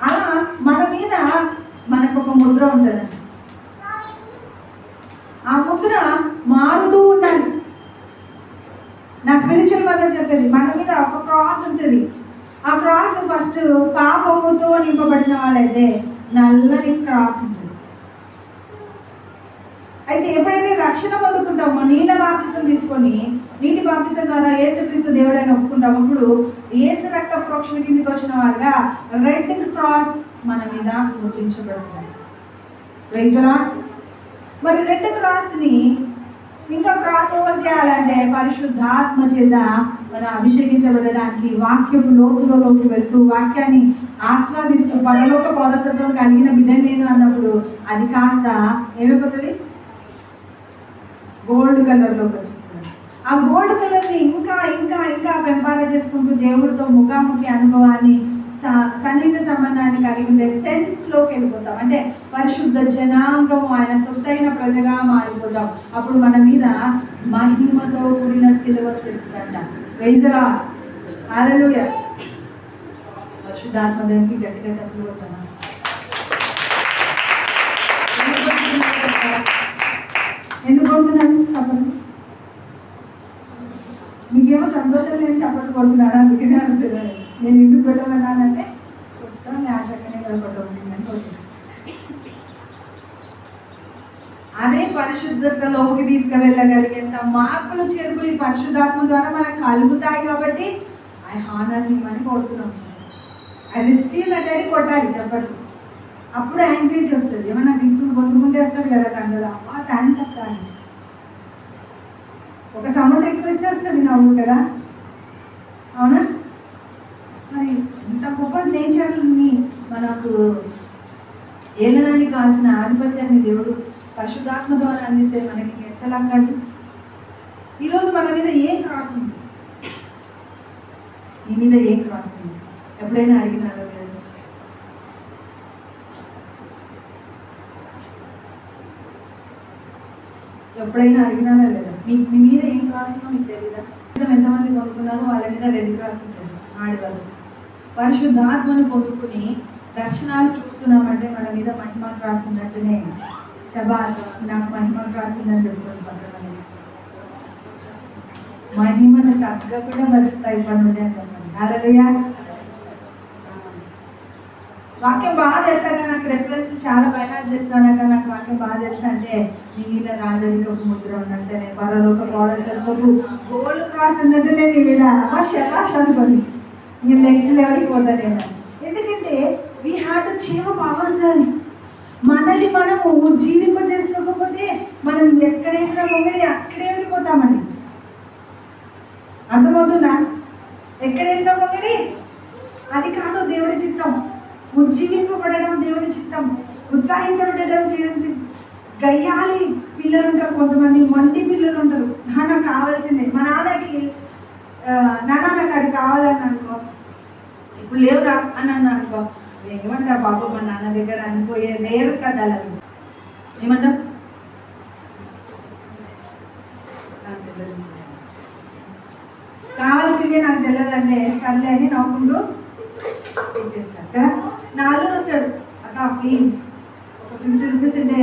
అలా మన మీద మనకు ఒక ముద్ర ఉంటుంది. ఆ ముద్ర మారుతూ ఉండాలి. నా స్పిరిచువల్ మదర్ చెప్పేది, మన మీద ఒక క్రాస్ ఉంటుంది. ఆ క్రాస్ ఫస్ట్ పాపముతో నింపబడిన వాళ్ళైతే నల్లని క్రాస్ ఉంటుంది. అయితే ఎప్పుడైతే రక్షణ పొందుకుంటామో నీళ్ళ బాప్తిసం తీసుకొని నీటి బాప్తిసం ద్వారా యేసుక్రీస్తు దేవుడని ఒప్పుకుంటాం. అప్పుడు యేసు రక్త ప్రోక్షణ కిందకి వచ్చిన వారుగా రెడ్ క్రాస్ మన మీద ముద్రించబడుతుంది. Praise the Lord. మరి రెడ్ క్రాస్ని ఇంకా క్రాస్ ఓవర్ చేయాలంటే పరిశుద్ధాత్మ చేత మన అభిషేకించబడడానికి వాక్యపు లోతులలోకి వెళ్తూ వాక్యాన్ని ఆస్వాదిస్తూ పరలోక పౌరసత్వం కలిగిన బిడ్డ నేను అన్నప్పుడు అది కాస్త ఏమైపోతుంది? గోల్డ్ కలర్లోకి వచ్చేస్తుంది. ఆ గోల్డ్ కలర్ని ఇంకా ఇంకా ఇంకా పెంపార చేసుకుంటూ దేవుడితో ముఖాముఖి అనుభవాన్ని సన్నిహిత సంబంధాన్ని కలిగి ఉండే సెన్స్లోకి వెళ్ళిపోతాం. అంటే పరిశుద్ధ జనాంగము ఆయన సొత్తైన ప్రజగా మారిపోతాం. అప్పుడు మన మీద మహిమతో కూడిన సిలువ వచ్చేస్తుందంట. Praise the Lord. హల్లెలూయా. పరిశుద్ధాత్మ దేవునికి గట్టిగా చప్పట్లు కొడతాను. ఎందుకు కొడుతున్నాను చప్పట్లు? మీకేమో సంతోషం లేని చప్పట్లు కొడుతున్నాను, అందుకనే అడుగుతున్నాను. నేను ఎందుకు పెట్టమన్నానంటే కొట్టడం ఆశకనే కదా కొట్టమని కొడుతున్నాను. అదే పరిశుద్ధతలోకి తీసుకువెళ్ళగలిగేంత మార్పులు చేర్పులు ఈ పరిశుద్ధాత్మ ద్వారా మనకు కలుగుతాయి. కాబట్టి ఐ హానర్ హిమ్ అని కొడుతున్నాం. ఐ రిసీవ్ దట్ అని కొట్టాలి చెప్పండి. అప్పుడు యాంగ్జైటీ వస్తుంది. ఏమన్నా తీసుకుని కొట్టుకుంటే వస్తుంది కదా కండలో. థ్యాంక్స్ అక్క అని ఒక సమస్య ఎక్కువ ఇస్తే వస్తుంది నవ్వు కదా, అవునా? మరి ఇంత గొప్ప నేచర్ని మనకు ఏలడానికి కావాల్సిన ఆధిపత్యాన్ని దేవుడు పరిశుద్ధాత్మ ద్వారా అందిస్తే మనకి ఎంత లక్కట్టు. ఈరోజు మన మీద ఏం క్రాస్ ఉంది? నీ మీద ఏం క్రాస్ ఉంది? ఎప్పుడైనా అడిగినారో లేదు? ఎప్పుడైనా అడిగినారా లేదా? మీ మీద ఏం క్రాస్ ఉందో మీకు తెలియదా? ఎంతమంది పొందుకున్నారో వాళ్ళ మీద రెడ్ క్రాస్ ఉంటుంది. ఆడవాళ్ళు పరిశుద్ధాత్మను పొందుకుని దర్శనాలు చూస్తున్నామంటే మన మీద మహిమ రాసినట్టునే. శబాష్, నాకు మహిమ రాసిందని చెప్తాను పక్కన. మహిమను తగ్గకుండా బతుకుతాయి పనులు అంటారు. హల్లెలూయా. వాక్యం బాగా తెలుసాక నాకు రెఫరెన్స్ చాలా బైహార్ట్ చేస్తున్నాక నాకు వాక్యం బాగా తెలుసా అంటే నీ మీద రాజరికపు ముద్ర ఉన్నట్టే, పరలోక పౌరసత్వపు గోల్డ్ క్రాస్ ఉన్నట్టునే నీ మీద శబాష్ అనుకోండి. నేను నెక్స్ట్ లెవెల్కి పోతా నేను. ఎందుకంటే we have to change our cells. మనల్ని మనము జీవింపజేసుకోకపోతే మనం ఎక్కడ వేసినా పొంగడి అక్కడే ఉండిపోతామండి. అర్థమవుతుందా? ఎక్కడ వేసినా పొంగడి అది కాదు దేవుడి చిత్తం. ఉజ్జీవింపబడడం దేవుని చిత్తం. ఉత్సాహించబడడం జీవించి గయ్యాలి పిల్లలు ఉంటారు, కొంతమంది మొండి పిల్లలు ఉంటారు. నాకు కావాల్సిందే. మా నాన్నకి నాన్న నాకు అది కావాలని అనుకో, ఇప్పుడు లేవురా అని అన్నా అనుకో, ఏమంటా బాబు మా నాన్న దగ్గర అనిపోయే లేరు కదా. ఏమంటాం? నాకు తెలియదు, కావాల్సిందే నాకు తెలియదు అంటే సర్లే అని నవ్వుకుంటూ ఇచ్చేస్తాను కదా. నాలుగు వస్తాడు, అత్త ప్లీజ్ ఒక 50 రూపీస్ ఉంటే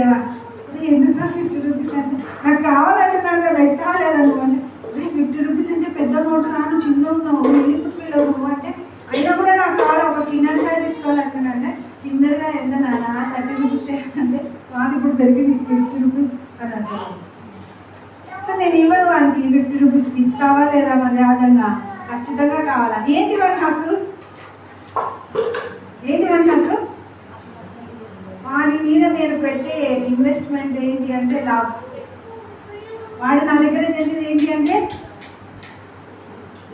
ఎందుకు 50 రూపీస్ అంటే నాకు కావాలంటున్నాను కదా, ఇస్తావా లేదనుకోండి. 50 రూపీస్ అంటే పెద్ద నోటు రాను, చిన్న ఉన్నావు, వెళ్ళిపోయి అంటే అయినా కూడా నాకు కావాలి, ఒక కిన్నెడుగా తీసుకోవాలంటున్నా అంటే కిన్నెడుగా ఎంత నాన్న 30 రూపీస్ అంటే మాది ఇప్పుడు పెరిగింది 50 రూపీస్ అని అంటారు. సో నేను ఇవ్వను వానికి 50 రూపీస్. ఇస్తావా లేదా మర్యాదంగా? ఖచ్చితంగా కావాలా? ఏంటి వాడి హక్కు? ఏంటి వాడి హక్కు? వాడి మీద నేను పెట్టే ఇన్వెస్ట్మెంట్ ఏంటి అంటే లాభం. వాడు నా దగ్గర చేసేది ఏంటి అంటే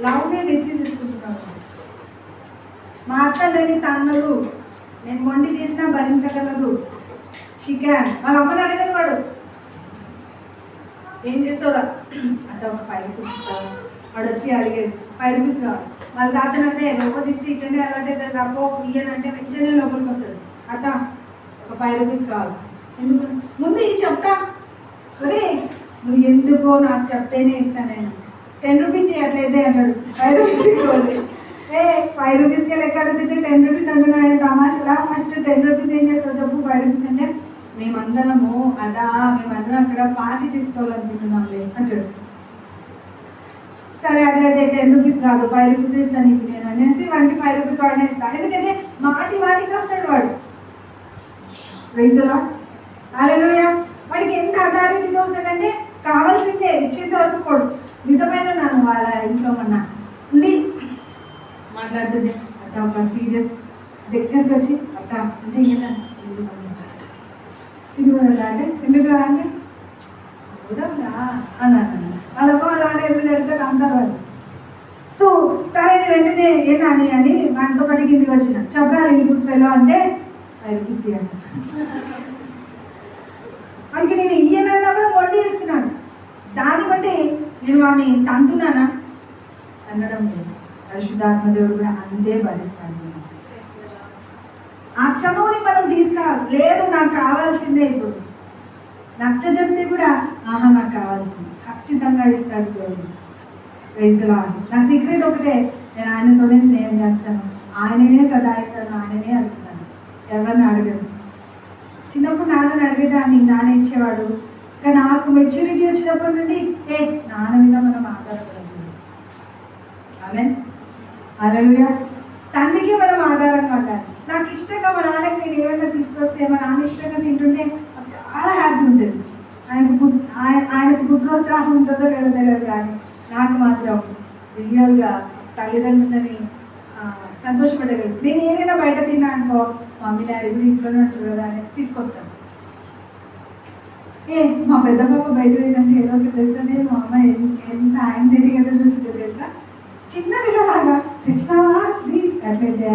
లవ్ని రిసీవ్ చేసుకుంటున్నాను. మా అత్త నన్ను తన్నదు, నేను మొండి చేసినా భరించగలదు. షికాన్ వాళ్ళ అమ్మని అడగని వాడు ఏం చేస్తావురా అంత ఒక 5 రూపీస్ ఇస్తావు. వాడు వచ్చి అడిగేది 5 రూపీస్ కావాలి. వాళ్ళ తాతనంటే లోపలికి ఇస్తే ఇట్టనే అలవాటు రాపో ఇయ్యనంటే వెంటనే లోపలికి వస్తాడు. అత్త ఒక 5 రూపీస్ కావాలి. ఎందుకు? ముందు ఈ చెప్తా. అరే నువ్వు ఎందుకో నాకు చెప్తేనే ఇస్తాను నేను. 10 రూపీస్ అట్లయితే అంటాడు. 5 రూపీస్ ఇవ్వాలి. 5 రూపీస్కి లెక్క అడుగుతుంటే 10 రూపీస్ అంటున్నాడు. ఆయన తమాషలా ఫస్ట్ 10 రూపీస్ ఏం చేస్తావు చెప్పు. 5 రూపీస్ అంటే మేమందరము మేమందరం అక్కడ పార్టీ తీసుకోవాలనుకుంటున్నాంలే అంటాడు. సరే అట్లయితే 10 రూపీస్ కాదు 5 రూపీస్ ఇస్తాను నీకు నేను అనేసి వాడికి 5 రూపీ కాయిన్ ఇస్తాను. ఎందుకంటే మాటికి వస్తాడు వాడు. రైతులా హల్లెలూయా. వాడికి ఎంత అథారిటీతో వస్తాడంటే కావాల్సిందే ఇచ్చేంత వరకు పోడు. మితమైన నన్ను వాళ్ళ ఇంట్లో మొన్న ఉండి మాట్లాడుతుంటే అత్త ఒక సీరియస్ దగ్గరికి వచ్చి అత్త అంటే ఇలా ఇది అంటే ఎందుకు రా అంటే చూడరా అన్నాను. వాళ్ళమ్మ అలానే ఎదురు పెడితే అందరు వాళ్ళు. సో సరే వెంటనే ఏనాని అని మనతో పాటు కిందికి వచ్చిన చెప్పరా ఇన్పుట్ ఫెలో అంటే 5 రూపీస్ ఇవ్వండి. వాడికి నేను ఇయ్యనన్నా కూడా మొండి చేస్తున్నాను. దాన్ని బట్టి నేను వాడిని తంతున్నానా? అనడం లేదు. పరిశుద్ధాత్మ దేవుడు కూడా అంతే భరిస్తాను. ఆ చనువుని మనం తీసుకురావాలి. లేదు నాకు కావాల్సిందే. ఇప్పుడు నచ్చ చెప్తే కూడా నాకు కావాల్సింది ఖచ్చితంగా ఇస్తాడు దేవుడు. రైతులా నా సీక్రెట్ ఒకటే, నేను ఆయనతోనే స్నేహం చేస్తాను, ఆయననే సదాయిస్తాను, ఆయననే అడుగుతాను, ఎవరిని అడగను. చిన్నప్పుడు నాన్నని అడిగేదాన్ని, నాన్న ఇచ్చేవాడు. ఇంకా నాకు మెచ్యూరిటీ వచ్చినప్పటి నుండి నాన్న మీద మనం ఆధారపడకూడదు. Amen hallelujah. తండ్రికి మనం ఆధారంగా ఉండాలి. నాకు ఇష్టంగా మా నాన్నకి నేను ఏమైనా తీసుకొస్తే మా నాన్న ఇష్టంగా తింటుంటే నాకు చాలా హ్యాపీ ఉంటుంది. ఆయనకు పుత్రోత్సాహం ఉంటుందో లేదో తెలియదు, కానీ నాకు మాత్రం రియల్గా తల్లిదండ్రులని సంతోషపడగలదు. నేను ఏదైనా బయట తిన్నా అనుకో, మమ్మీ డాడీ కూడా ఇంట్లోనే ఉంటారు కదా అనేసి తీసుకొస్తాను. మా పెద్ద పాప బయట లేదంటే ఏదో ఒకటి తెస్తుంది. మా అమ్మ ఎంత యాంగ్జైటీగా చూస్తుందో తెలుసా. చిన్న పిల్లలాగా తెచ్చినావా ఇది అట్లయితే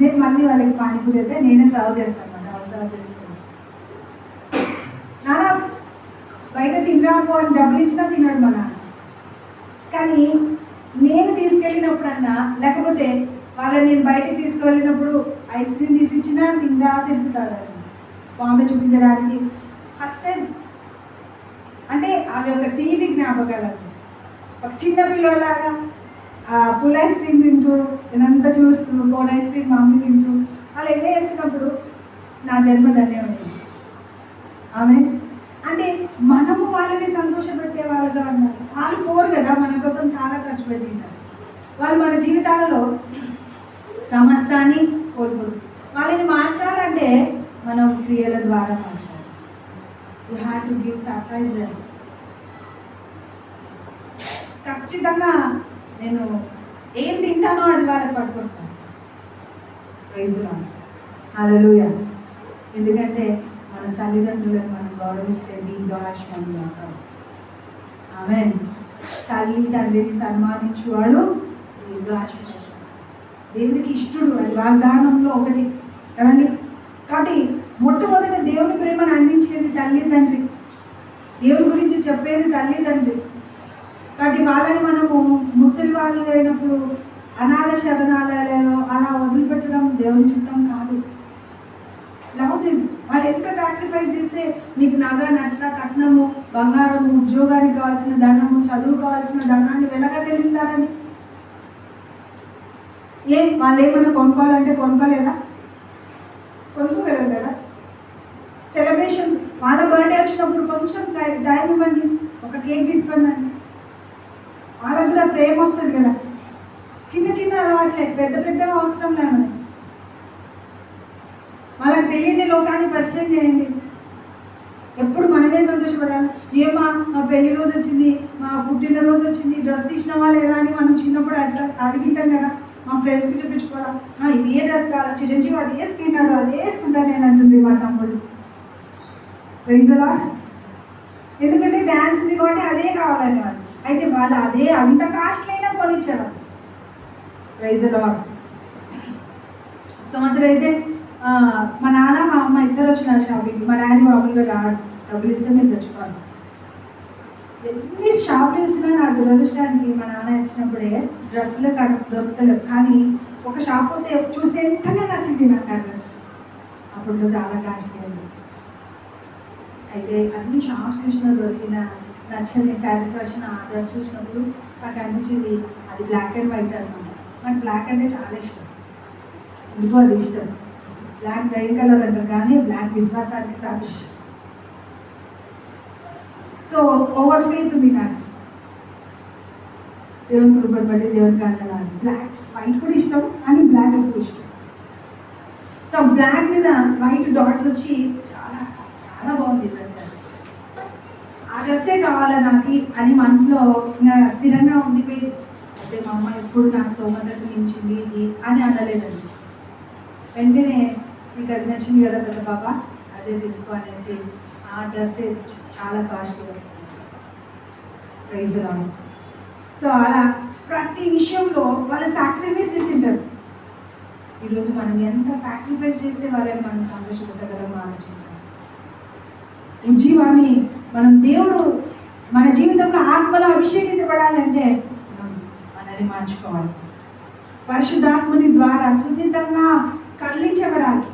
నేను మళ్ళీ వాళ్ళకి పానీపూరి అయితే నేనే సర్వ్ చేస్తాను అన్నమాట. వాళ్ళు సర్వ్ చేసుకుంటాను. నాన్న బయట తినరాపో అని డబ్బులు ఇచ్చినా తిన్నాడు మా నాన్న. కానీ నేను తీసుకెళ్ళినప్పుడన్నా లేకపోతే వాళ్ళని నేను బయటకు తీసుకువెళ్ళినప్పుడు ఐస్ క్రీమ్ తీసి ఇచ్చినా తిరుగుతాడు బాంబే చూపించడానికి. ఫస్ట్ టైం అంటే అవి ఒక తీపి జ్ఞాపకాలు. ఒక చిన్న పిల్లలాగా పుల్ ఐస్ క్రీమ్ తింటూ ఇదంతా చూస్తూ కోల్డ్ ఐస్ క్రీమ్ మమ్మీ తింటూ వాళ్ళు ఎంజాయ్ చేస్తున్నప్పుడు నా జన్మ ధన్యమైంది. ఆమె అంటే మనము వాళ్ళని సంతోషపెట్టే వాళ్ళగా ఉన్నారు. వాళ్ళు పోరు కదా, మన కోసం చాలా ఖర్చు పెట్టింటారు. వాళ్ళు మన జీవితాలలో సమస్తాన్ని కోల్పోరు. వాళ్ళని మార్చాలంటే మనం క్రియల ద్వారా మార్చాలి. You have to give surprise them. ఖచ్చితంగా నేను ఏం తింటానో అది వాళ్ళకి పట్టుకొస్తాను. Praise the Lord. హల్లెలూయా. ఎందుకంటే మన తల్లిదండ్రులను మనం గౌరవిస్తే దీంట్లో ఆశ్రమం కాదు. ఆమేన్. తల్లి తండ్రిని సన్మానించువాడు దీంట్లో ఆశ్రమం. దేవునికి ఇష్టడు, అది వాగ్దానంలో ఒకటి కదండి. కాబట్టి మొట్టమొదట దేవుని ప్రేమను అందించేది తల్లి తండ్రి, దేవుని గురించి చెప్పేది తల్లి తండ్రి. కాబట్టి వాళ్ళని మనము ముసలి వాళ్ళు అయినప్పుడు అనాథ శరణాలయాలలో అలా వదిలిపెట్టడం దేవుని చిత్తం కాదు. లవ్. వాళ్ళు ఎంత సాక్రిఫైస్ చేస్తే నీకు నగ నట్ల కట్నము బంగారము ఉద్యోగానికి కావాల్సిన ధనము చదువు కావాల్సిన ధనాన్ని వెలగా చెల్లిస్తారని వాళ్ళు ఏమన్నా కొనుక్కోవాలంటే కొనుక్కోలేదా? కొనుక్కోగలరు కదా. సెలబ్రేషన్స్ వాళ్ళ బర్త్డే వచ్చినప్పుడు కొంచెం టైం ఇవ్వండి, ఒక కేక్ తీసుకోండి. వాళ్ళకు కూడా ప్రేమ వస్తుంది కదా. చిన్న చిన్న అలవాట్లే, పెద్ద పెద్దగా అవసరం లేమని వాళ్ళకి తెలియని లోకాన్ని పరిచయం చేయండి. ఎప్పుడు మనమే సంతోషపడాలి. ఏమా మా పెళ్లి రోజు వచ్చింది, మా పుట్టినరోజు వచ్చింది, డ్రెస్ తీసినావా లేదా అని మనం చిన్నప్పుడు అట్లా అడిగింటాం కదా. మా ఫ్రెండ్స్కి చూపించుకోవాలా, ఇది ఏ డ్రెస్ కావాలా, చిరంజీవి అది వేసుకుంటాడు, అదే వేసుకుంటాను నేను అంటుంది మా తమ్ముడు. Praise the Lord. ఎందుకంటే డ్యాన్స్ ఉంది కాబట్టి అదే కావాలని వాళ్ళు. అయితే వాళ్ళు అదే అంత కాస్ట్లీ అయినా కొనిచ్చేవాళ్ళు. Praise the lord. సంవత్సరం అయితే మా నాన్న మా అమ్మ ఇద్దరు వచ్చినారు షాపింగ్కి. మా డాడీ మామూలుగా రాడు, డబ్బులు ఇస్తే మేము తెచ్చుకోవాలి. ఎన్ని షాపులు వేసినా నా దురదృష్టానికి మా నాన్న వచ్చినప్పుడే డ్రెస్సులు దొరుకుతలేవు. కానీ ఒక షాప్ పోతే చూస్తే ఎంతగా నచ్చింది నాకు ఆ డ్రెస్. అప్పుడు చాలా కాస్ట్లీ అయింది. అయితే అన్ని షాప్స్ చూసినా దొరికిన నచ్చని సాటిస్ఫాక్షన్ ఆ డ్రెస్ చూసినప్పుడు నాకు అనిపించింది అది బ్లాక్ అండ్ వైట్ అనమాట. నాకు బ్లాక్ అంటే చాలా ఇష్టం. ఎందుకో అది ఇష్టం. బ్లాక్ దయ కలర్ అంటారు కానీ బ్లాక్ విశ్వాసానికి సాదృశ్యం. సో ఓవర్ ఫెయిత్ ఉంది నాకు. దేవుని కృపను బట్టి దేవునికి అందనాలు. బ్లాక్ వైట్ కూడా ఇష్టం కానీ బ్లాక్ ఎక్కువ ఇష్టం. సో బ్లాక్ మీద వైట్ డాట్స్ వచ్చి చాలా చాలా బాగుంది డ్రెస్. ఆ డ్రెస్సే కావాలా నాకు అని మనసులో ఇంకా స్థిరంగా ఉండిపోయింది. అయితే మా అమ్మ ఎప్పుడు నా స్తోమతకు మించింది ఇది అని అనలేదండి. వెంటనే మీకు అది నచ్చింది కదా పెద్ద పాప, అదే తీసుకో అనేసి ఆ డ్రెస్సే చాలా కాస్ట్లీగా. Praise the Lord. సో అలా ప్రతి విషయంలో వాళ్ళు సాక్రిఫైస్ చేసింటారు. ఈరోజు మనం ఎంత సాక్రిఫైస్ చేస్తే వాళ్ళని మనం సంతోషపెట్టగలమో ఆలోచించాలి. ఉజ్జీవాన్ని మనం దేవుడు మన జీవితంలో ఆత్మలో అభిషేకించబడాలంటే మనం మనల్ని మార్చుకోవాలి. పరిశుద్ధాత్మని ద్వారా సున్నితంగా కదిలించబడాలి.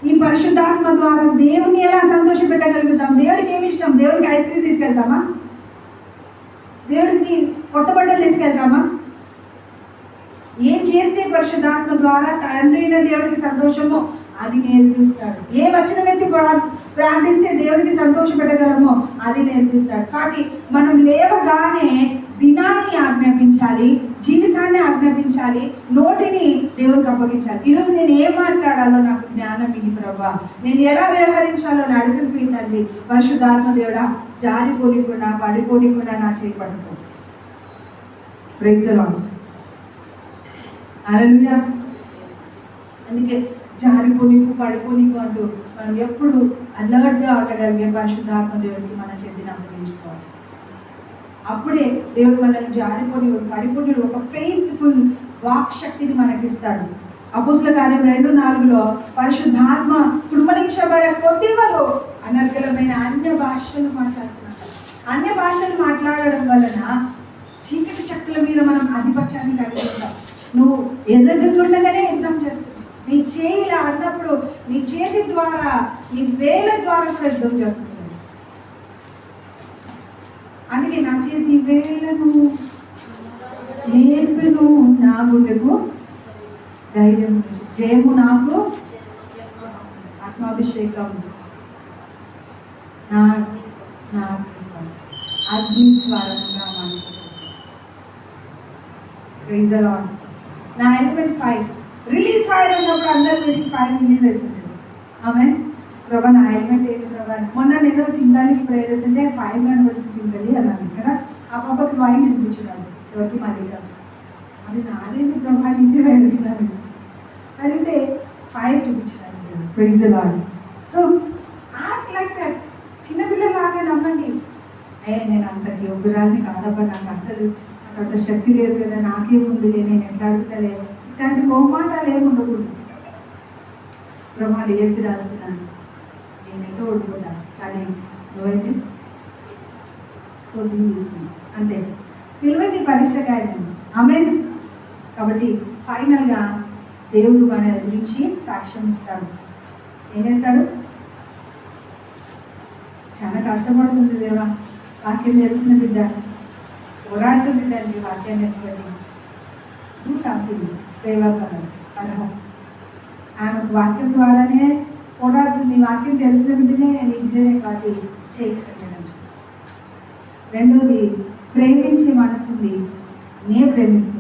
ఈ పరిశుద్ధాత్మ ద్వారా దేవుని ఎలా సంతోషపెట్టగలుగుతాం? దేవుడికి ఏమి ఇష్టం? దేవుడికి ఐస్ క్రీమ్ తీసుకెళ్తామా? దేవుడికి కొత్త బట్టలు తీసుకెళ్తామా? ఏం చేస్తే పరిశుద్ధాత్మ ద్వారా తండ్రి అయిన దేవుడికి సంతోషమో అది నేర్పిస్తాడు. ఏ వచనం ఎత్తి ప్రార్థిస్తే దేవుడికి సంతోషపెట్టగలమో అది నేర్పిస్తాడు. కాబట్టి మనం లేవగానే దినాన్ని ఆజ్ఞాపించాలి, జీవితాన్ని ఆజ్ఞాపించాలి, నోటిని దేవునికి అప్పగించాలి. ఈరోజు నేను ఏం మాట్లాడాలో నాకు జ్ఞానం ఇవ్వు ప్రభువా, నేను ఎలా వ్యవహరించాలో నడిపి తండ్రి. పరిశుద్ధాత్మ దేవుడా, జారిపోనికుండా పడిపోనికుండా నా చేయి పట్టుకో. Praise the Lord. హల్లెలూయా. అందుకే జారిపోనికు పడిపోనికు అంటూ మనం ఎప్పుడు అలర్ట్గా ఉండగలిగే పరిశుద్ధాత్మ దేవుడికి మన చేతిని అప్పగించుకోవాలి. అప్పుడే దేవుడు మనల్ని జారిపోని పడిపోని ఒక ఫెయిత్ఫుల్ వాక్ శక్తిని మనకిస్తాడు. అపోస్తలుల కార్యం 2:4 పరిశుద్ధాత్మ కృపణించబడే కొద్ది వారు అనర్గళమైన అన్య భాషలు మాట్లాడుతున్నారు. అన్య భాషలు మాట్లాడడం వలన చీకటి శక్తుల మీద మనం ఆధిపత్యాన్ని కలిగి ఉంటాం. నువ్వు ఎదురుగుండగానే యుద్ధం చేస్తున్నావు. నీ చేయి ఇలా అన్నప్పుడు నీ చేతి ద్వారా, నీ వేళ్ళ ద్వారా కూడా యుద్ధం జరుగుతుంది. అందుకే నా చేతి వేళ్ళను నేర్పును, నా గుండెకు ధైర్యం. జయము నాకు ఆత్మాభిషేకం నా అగ్నిస్వరంగా మనిషి. Praise the Lord. నా ఎలిమెంట్ ఫైర్ రిలీజ్ ఫైర్ అన్నప్పుడు అందరి మీదకి ఫైర్ రిలీజ్ అవుతుంది. ఆమె ప్రభా నా ఎలిమెంట్ ఏంటి ప్రభా? మొన్న నేను చింతాలికి ప్రేయర్ చేస్తుంటే 5 మెంబర్స్ చింతలి అన్నాను కదా. ఆ పాపకి వైన్ చూపించినాడు, ఎవరికి మాది కాదు. అది నాదేంటి ప్రభా అని ఇంటి అడిగినాను. అడిగితే 5 చూపించినాడు. Praise the Lord. So ask like that. చిన్నపిల్లలాగా నమ్మండి. నేను అంత యోగురాల్ని కాదబ్బా, నాకు అసలు నాకు అంత శక్తి లేదు కదా, నాకేముందిలే, నేను ఎట్లా అడుగుతలే, ఇట్లాంటి మొహమాటాలు ఏమి ఉండకూడదు. ప్రమాణాలు వేసి రాస్తున్నాను, నేనైతే ఓడిపోతాను, కానీ నువ్వైతే సో అంతే. పిలువండి పరీక్ష కాయని. ఆమేన్. కాబట్టి ఫైనల్గా దేవుడు మన గురించి సాక్ష్యం ఇస్తాడు. ఏం చేస్తాడు? చాలా కష్టపడుతుంది దేవా, వాక్యం తెలిసిన బిడ్డ పోరాడుతుంది తల్లి వాక్యాన్ని ఎత్తుకొని. నువ్వు సంథింగ్ ఫేవర్ అర్హం. ఆమెకు వాక్యం ద్వారానే పోరాడుతుంది. వాక్యం తెలిసిన బిడ్డనే బిడ్డనే వాటి చేయగలగడం. రెండోది, ప్రేమించే మనసుంది, నే ప్రేమిస్తుంది.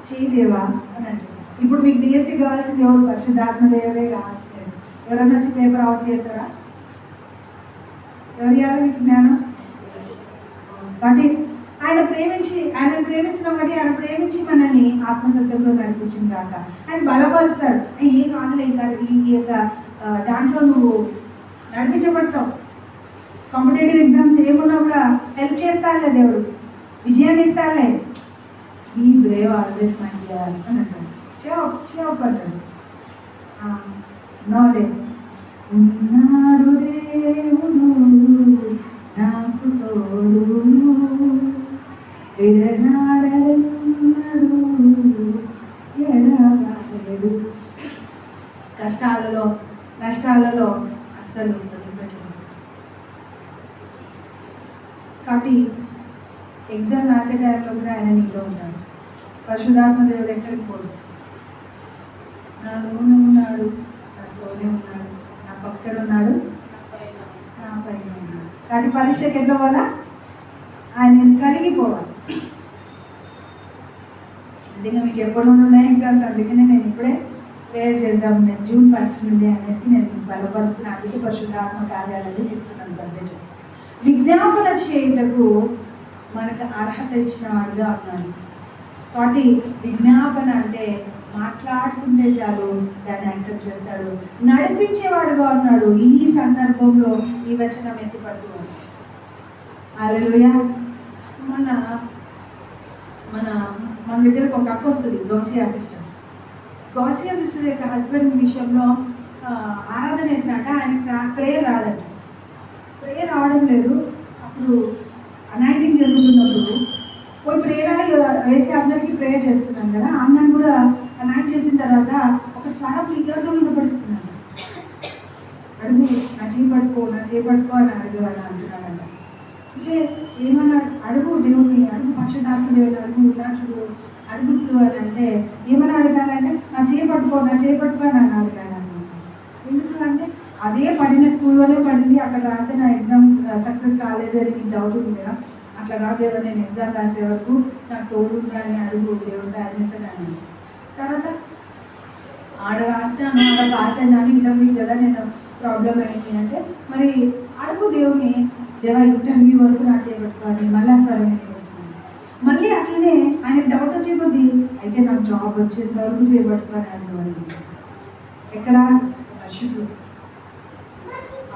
చేయదేవా అని అంటారు. ఇప్పుడు మీకు డిఎస్సి కావాల్సింది ఎవరు? పరిశుద్ధాత్మ దేవుడే కావాల్సింది. ఎవరైనా వచ్చి పేపర్ అవుట్ చేస్తారా? ఎవరు ఇవ్వాలి మీకు జ్ఞానం? కాబట్టి ఆయన ప్రేమిస్తున్నాం కాబట్టి ఆయన ప్రేమించి మనల్ని ఆత్మసత్యంలో నడిపించింది కాక ఆయన బలపరుస్తాడు. ఏం కాదులే, ఈ యొక్క దాంట్లో నువ్వు నడిపించబడతావు. కాంపిటేటివ్ ఎగ్జామ్స్ ఏమున్నా కూడా హెల్ప్ చేస్తాడులే దేవుడు, విజయాన్ని ఇస్తాడులే. ఈ బ్రేవ్ ఆల్వేస్ మై డియర్ అని అంటాడు. చేపడ్డాడు. నోడే ఉన్నాడు దేవుడు నాకు తోడు, ఎడనాడడు ఎడబాడు. కష్టాలలో నష్టాలలో అస్సలు వదిలిపెట్టలేదు. కాబట్టి ఎగ్జామ్ రాసే టైంలో కూడా ఆయన నీలో ఉంటాడు. పరిశుద్ధాత్మ దేవుడు ఎక్కడికి పోడు. నాలోనే ఉన్నాడు, నాతోనే ఉన్నాడు, నా పక్కన ఉన్నాడు, నా పైన ఉన్నాడు. కాబట్టి పరీక్షకి ఎట్లా పోవాలా? ఆయన కలిగిపోవాలి. అంటే ఇంకా మీకు ఎప్పుడు ఉన్నాయి ఎగ్జామ్స్, అందుకనే నేను ఇప్పుడే ప్రేయర్ చేద్దాం. నేను June 1 నుండి అనేసి నేను బలపరుస్తున్నాను. అందుకే పరిశుద్ధాత్మ కార్యాలయాలు తీసుకున్నాను సబ్జెక్టు. విజ్ఞాపన చేయుటకు మనకు అర్హత ఇచ్చిన వాడుగా ఉన్నాడు. కాబట్టి విజ్ఞాపన అంటే మాట్లాడుతుంటే చాలు దాన్ని యాక్సెప్ట్ చేస్తాడు. నడిపించేవాడుగా ఉన్నాడు. ఈ సందర్భంలో ఈ వచనం ఎత్తిపడుతున్నాడు. హల్లెలూయా. మన దగ్గరకు ఒక అక్క వస్తుంది, గౌసియా సిస్టర్. గౌసియా సిస్టర్ యొక్క హస్బెండ్ విషయంలో ఆరాధన వేసినట్ట. ఆయన ప్రేయర్ రాదంట. ప్రేయర్ రావడం లేదు. అప్పుడు అనాయింటింగ్ జరుగుతున్నప్పుడు పోయి ప్రేయర్ వేసి అందరికీ ప్రేయర్ చేస్తున్నాను కదా, అన్నను కూడా అనాయింట్ చేసిన తర్వాత ఒక స్వరం క్లియర్గా వినపడుతున్నాను. అడుగు, నా చేపట్టుకో అని అంటున్నాడంట. అంటే ఏమన్నాడు? అడుగు దేవుని, అడుగు పరిశుద్ధాత్మ దేవుని, అడుగు ఉదాచుడు, అడుగుడు అని అంటే ఏమన్నా అడగాలంటే నా చేపట్టుకో అని అడగాలన్నమాట. ఎందుకు అంటే అదే పడిన స్కూల్లోనే పడింది, అక్కడ రాసే నా ఎగ్జామ్స్ సక్సెస్ కాలేదు అని నీకు డౌట్ ఉంది కదా. అట్లా కాదేమో, నేను ఎగ్జామ్ రాసే వరకు నాకు తోడు కానీ అడుగు, దేవుడు సాయం చేస్తాను. తర్వాత ఆడ రాసినాను, ఆడ పాస్ అయినాను, ఇంటర్వ్యూ కదా నేను ప్రాబ్లం అయింది అంటే మరి అడుగు దేవుని, దేవా ఇంటర్వ్యూ వరకు నా చేపట్టుకోవాలి, మళ్ళీ సరే మళ్ళీ అట్లనే ఆయన డౌట్ వచ్చే కొద్దీ అయితే నాకు జాబ్ వచ్చేంత వరకు చేపట్టుకొని అనుకోవాలి. ఎక్కడ రషుడు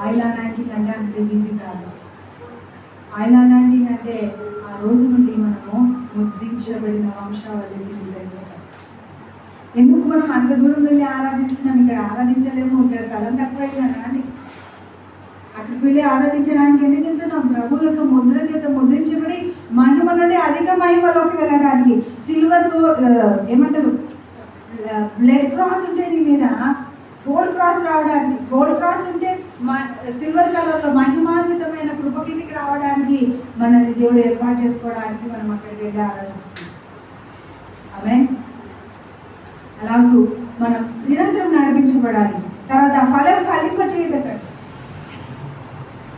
ఆయిల్ అనాయింటింగ్ అంటే అంత ఈజీ కాదు. ఆయిల్ అనాయింటింగ్ అంటే ఆ రోజు నుండి మనము ముద్రించబడిన వంశావళి. ఎందుకు మనం అంత దూరం వెళ్ళి ఆరాధిస్తున్నాం? ఇక్కడ ఆరాధించలేము, ఇక్కడ స్థలం తక్కువైందా అండి? అక్కడికి వెళ్ళి ఆరాధించడానికి ఎందుకు వెళ్తున్నాం? ప్రభు యొక్క ముద్ర చేత ముద్రించబడి మహిమ నుండి అధిక మహిమలోకి వెళ్ళడానికి. సిల్వర్ ఏమంటారు, బ్లడ్ క్రాస్ ఉంటే నీ మీద గోల్డ్ క్రాస్ రావడానికి, గోల్డ్ క్రాస్ ఉంటే సిల్వర్ కలర్లో మహిమాన్వితమైన కృప కిందికి రావడానికి మనల్ని దేవుడు ఏర్పాటు చేసుకోవడానికి మనం అక్కడికి వెళ్ళి ఆరాధిస్తున్నాం. ఆమేన్. అలాగూ మనం నిరంతరం నడిపించబడాలి. తర్వాత ఫలం ఫలింప చేయటం,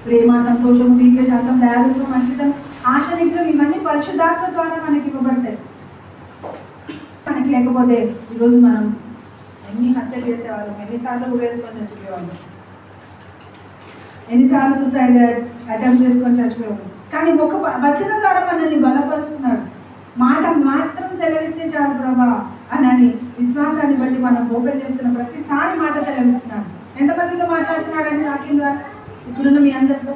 ప్రేమ, సంతోషం, దీర్ఘ శాంతం, దయాలత్వం, మంచితనం, ఆశ, నిగ్రహం ఇవన్నీ పరిశుద్ధాత్మ ద్వారా మనకి ఇవ్వబడతాయి. మనకి లేకపోతే ఈరోజు మనం ఎన్ని హత్యలు చేసేవాళ్ళం, ఎన్నిసార్లు ఊరేసుకొని చచ్చిపోయేవాళ్ళం, ఎన్నిసార్లు సూసైడ్ అటెంప్ట్ చేసుకొని చచ్చిపోయేవాళ్ళం. కానీ ఒక వచనం ద్వారా మనల్ని బలపరుస్తున్నాడు. మాట మాత్రం సెలవిస్తే చాలు ప్రభా అని విశ్వాసాన్ని బట్టి మనం ఓపెన్ చేస్తున్న ప్రతిసారి మాట సెలవిస్తున్నాడు. ఎంతమందితో మాట్లాడుతున్నాడండి వాక్యం ద్వారా? ఇప్పుడున్న మీ అందరితో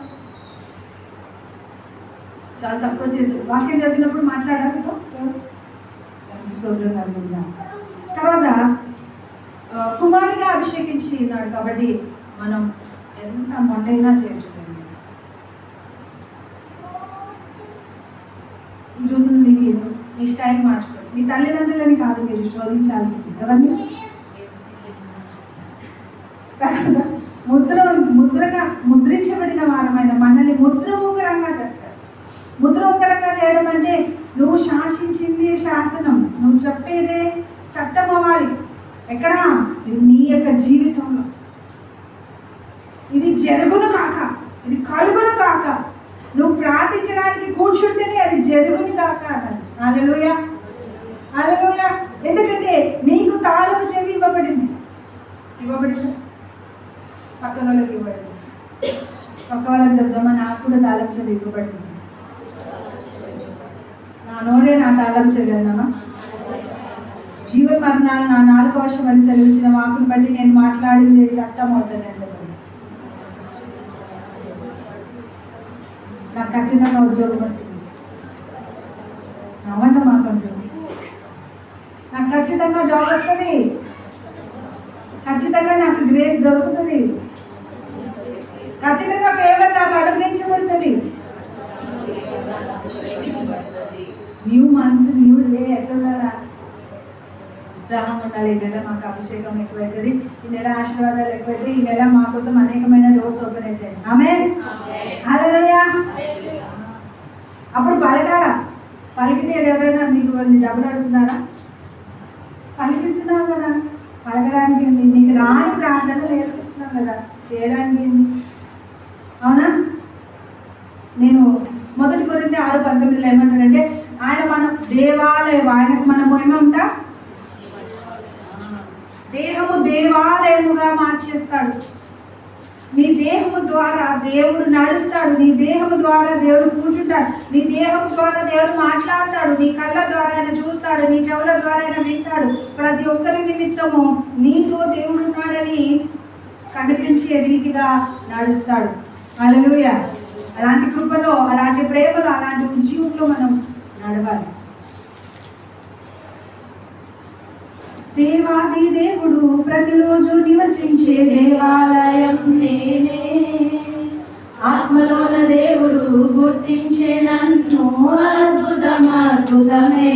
చాలా తక్కువ చేతులు. వాక్యం చదివినప్పుడు మాట్లాడాలి. తర్వాత కుమారుగా అభిషేకించి ఉన్నాడు కాబట్టి మనం ఎంత మొండైనా చేయొచ్చు. ఈరోజు మీకు మీ స్టైల్ మార్చుకోండి. మీ తల్లిదండ్రులని కాదు మీరు శోధించాల్సింది ఎవరిని. తర్వాత ముద్రించబడిన వారమైన మనల్ని ముద్రముఖరంగా చేస్తారు. ముద్రముఖరంగా చేయడం అంటే నువ్వు శాసించింది శాసనం, నువ్వు చెప్పేదే చట్టం అవ్వాలి. ఎక్కడ? నీ యొక్క జీవితంలో ఇది జరుగును కాక, ఇది కలుగును కాక, నువ్వు ప్రార్థించడానికి కూర్చుంటేనే అది జరుగును కాక అన్నది. హల్లెలూయా, హల్లెలూయా. ఎందుకంటే నీకు తాళము చెవి ఇవ్వబడింది. పక్కన వాళ్ళకి ఇవ్వబడింది. పక్క వాళ్ళకి చెప్దామా, నాకు కూడా తాళం చెవి ఇవ్వబడింది. నా నోరే నా తాళం చెవి అన్నామా. జీవ మరణాలు నా 4వ వర్షం అని సెలవిచ్చిన వాకును బట్టి నేను మాట్లాడింది చట్టం అవుతుంది అంటే నాకు ఖచ్చితంగా ఉద్యోగం వస్తుంది. నవ్వండి మా కొంచెం. నాకు ఖచ్చితంగా జాబ్ వస్తుంది, ఖచ్చితంగా నాకు గ్రేస్ దొరుకుతుంది, ఖచ్చితంగా ఫేవర్ నాకు అనుగ్రహించబడుతుంది. న్యూ మంత్ న్యూ డే ఎట్లా ఉత్సాహం ఉండాలి. ఈ నెల మాకు అభిషేకం ఎక్కువైతుంది, ఈ నెల ఆశీర్వాదాలు ఎక్కువైతే, ఈ నెల మా కోసం అనేకమైన డోర్స్ ఓపెన్ అవుతాయి. ఆమేన్, హల్లెలూయా. అప్పుడు పలకాల. పలికితే ఎవరైనా మీకు డబ్బులు అడుగుతున్నారా? పలికిస్తున్నావు కదా, పలకడానికి ఏంది? నీకు రాని ప్రార్థన నేర్పిస్తున్నాం కదా, చేయడానికి ఏంది? అవునా? నేను 1 కొరింథీ 6:19 ఏమంటాడంటే ఆయన మన దేవాలయం, ఆయనకు మనము ఏమంటా దేహము దేవాలయముగా మార్చేస్తాడు. నీ దేహము ద్వారా దేవుడు నడుస్తాడు, నీ దేహము ద్వారా దేవుడు కూర్చుంటాడు, నీ దేహం ద్వారా దేవుడు మాట్లాడతాడు, నీ కళ్ళ ద్వారా ఆయన చూస్తాడు, నీ చెవుల ద్వారా ఆయన వింటాడు. ప్రతి ఒక్కరి నిమిత్తము నీతో దేవుడు ఉన్నాడని కనిపించే రీతిగా నడుస్తాడు. హల్లెలూయా. అలాంటి కృపలో, అలాంటి ప్రేమలో, అలాంటి ఉద్యోగంలో మనం నడవాలి. దేవాది దేవుడు ప్రతిరోజు నివసించే దేవాలయం నేనే, ఆత్మలోన దేవుడు గుర్తించే నన్ను అద్భుతమే.